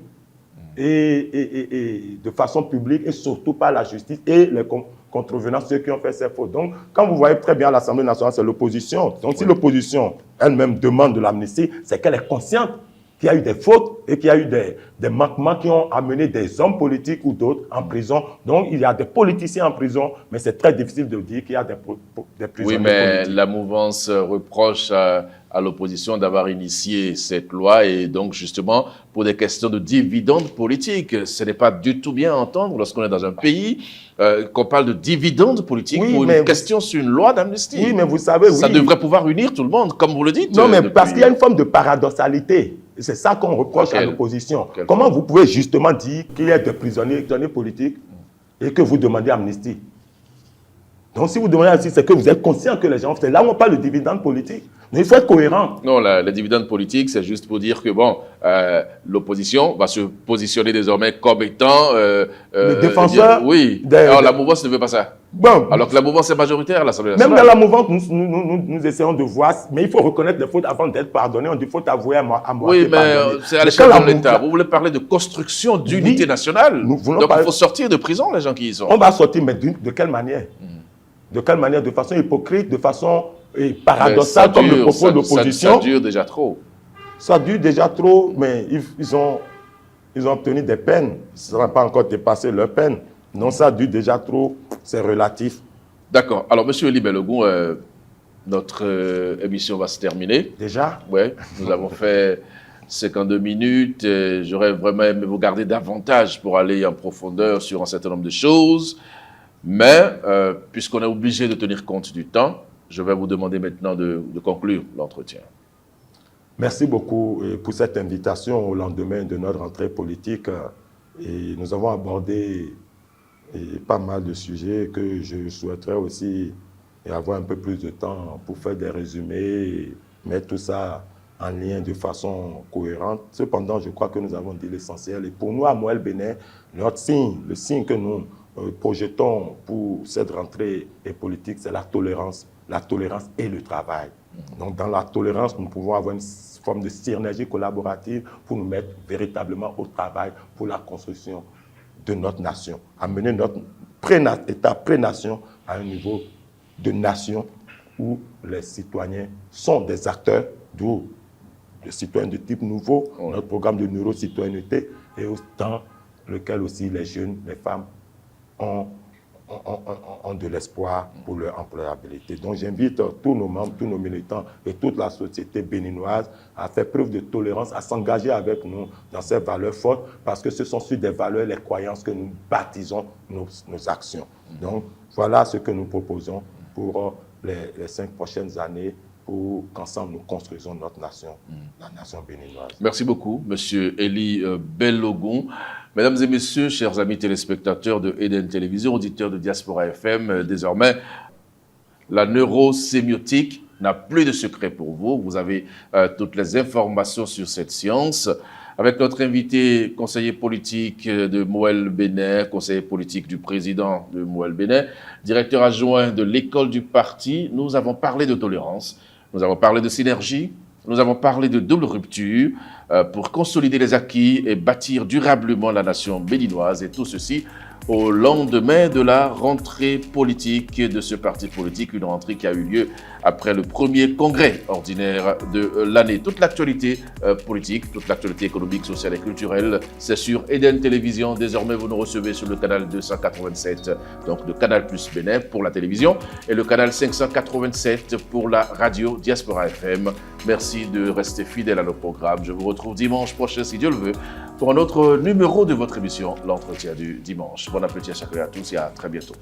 Speaker 2: et de façon publique et surtout par la justice et les contrevenants, ceux qui ont fait ces fautes. Donc, quand vous voyez très bien l'Assemblée nationale, c'est l'opposition. Donc, si l'opposition elle-même demande de l'amnistie, c'est qu'elle est consciente qu'il y a eu des fautes et qu'il y a eu des manquements qui ont amené des hommes politiques ou d'autres en prison. Donc, il y a des politiciens en prison, mais c'est très difficile de dire qu'il y a des prisonniers
Speaker 1: politiques. Oui, mais
Speaker 2: politiques.
Speaker 1: La mouvance reproche à l'opposition d'avoir initié cette loi et donc, justement, pour des questions de dividendes politiques. Ce n'est pas du tout bien à entendre lorsqu'on est dans un pays qu'on parle de dividendes politiques pour une question sur une loi d'amnistie.
Speaker 2: Oui, mais vous savez,
Speaker 1: ça devrait pouvoir unir tout le monde, comme vous le dites.
Speaker 2: Non, mais parce qu'il y a une forme de paradoxalité. C'est ça qu'on reproche à l'opposition. Comment vous pouvez justement dire qu'il y a des prisonniers politiques et que vous demandez amnistie? Donc, si vous demandez amnistie, c'est que vous êtes conscient que les gens... C'est là où on parle de dividendes politiques. Mais il faut être cohérent.
Speaker 1: Non, les dividendes politiques, c'est juste pour dire que, bon, l'opposition va se positionner désormais comme étant...
Speaker 2: le défenseur...
Speaker 1: Oui. Alors, la mouvance ne veut pas ça.
Speaker 2: Bon,
Speaker 1: alors que la mouvance est majoritaire à l'Assemblée nationale.
Speaker 2: Même dans la mouvance, nous essayons de voir, mais il faut reconnaître les fautes avant d'être pardonné. On dit faut avouer à moi.
Speaker 1: Oui, mais c'est à l'échelle de l'État. Vous voulez parler de construction d'unité nationale. Donc il faut sortir de prison les gens qui y sont.
Speaker 2: On va sortir, mais de quelle manière? De quelle manière? De façon hypocrite, de façon paradoxale, comme le propos de l'opposition.
Speaker 1: Ça dure déjà trop.
Speaker 2: Ça dure déjà trop, mais ils ont obtenu des peines. Ça n'a pas encore dépassé leur peine. Non, ça dure déjà trop, c'est relatif.
Speaker 1: D'accord. Alors, Monsieur Elie Bellegon, notre émission va se terminer.
Speaker 2: Déjà?
Speaker 1: Oui, nous avons fait 52 minutes. J'aurais vraiment aimé vous garder davantage pour aller en profondeur sur un certain nombre de choses. Mais, puisqu'on est obligé de tenir compte du temps, je vais vous demander maintenant de conclure l'entretien.
Speaker 2: Merci beaucoup pour cette invitation au lendemain de notre rentrée politique. Et nous avons abordé pas mal de sujets que je souhaiterais aussi avoir un peu plus de temps pour faire des résumés et mettre tout ça en lien de façon cohérente. Cependant, je crois que nous avons dit l'essentiel. Et pour nous, à Moël Bénin, notre signe, le signe que nous projetons pour cette rentrée politique, c'est la tolérance et le travail. Donc, dans la tolérance, nous pouvons avoir une forme de synergie collaborative pour nous mettre véritablement au travail pour la construction de notre nation, amener notre État pré-nation à un niveau de nation où les citoyens sont des acteurs, d'où les citoyens de type nouveau, notre programme de neurocitoyenneté, et au temps lequel aussi les jeunes, les femmes ont ont de l'espoir pour leur employabilité. Donc j'invite tous nos membres, tous nos militants et toute la société béninoise à faire preuve de tolérance, à s'engager avec nous dans ces valeurs fortes, parce que ce sont sur des valeurs, les croyances que nous baptisons nos actions. Donc voilà ce que nous proposons pour les 5 prochaines années, pour qu'ensemble nous construisons notre nation, la nation béninoise.
Speaker 1: Merci beaucoup, Monsieur Eli Bellogon. Mesdames et messieurs, chers amis téléspectateurs de Eden Télévision, auditeurs de Diaspora FM, désormais, la neurosémiotique n'a plus de secret pour vous. Vous avez toutes les informations sur cette science. Avec notre invité, conseiller politique de Moël Bénin, conseiller politique du président de Moël Bénin, directeur adjoint de l'école du parti, nous avons parlé de tolérance. Nous avons parlé de synergie, nous avons parlé de double rupture pour consolider les acquis et bâtir durablement la nation béninoise, et tout ceci au lendemain de la rentrée politique de ce parti politique, une rentrée qui a eu lieu après le premier congrès ordinaire de l'année. Toute l'actualité politique, toute l'actualité économique, sociale et culturelle, c'est sur Eden Télévision. Désormais, vous nous recevez sur le canal 287, donc le canal plus Bénin pour la télévision, et le canal 587 pour la radio Diaspora FM. Merci de rester fidèle à nos programmes. Je vous retrouve dimanche prochain, si Dieu le veut, pour un autre numéro de votre émission, l'entretien du dimanche. Bon appétit à chacun et à tous et à très bientôt.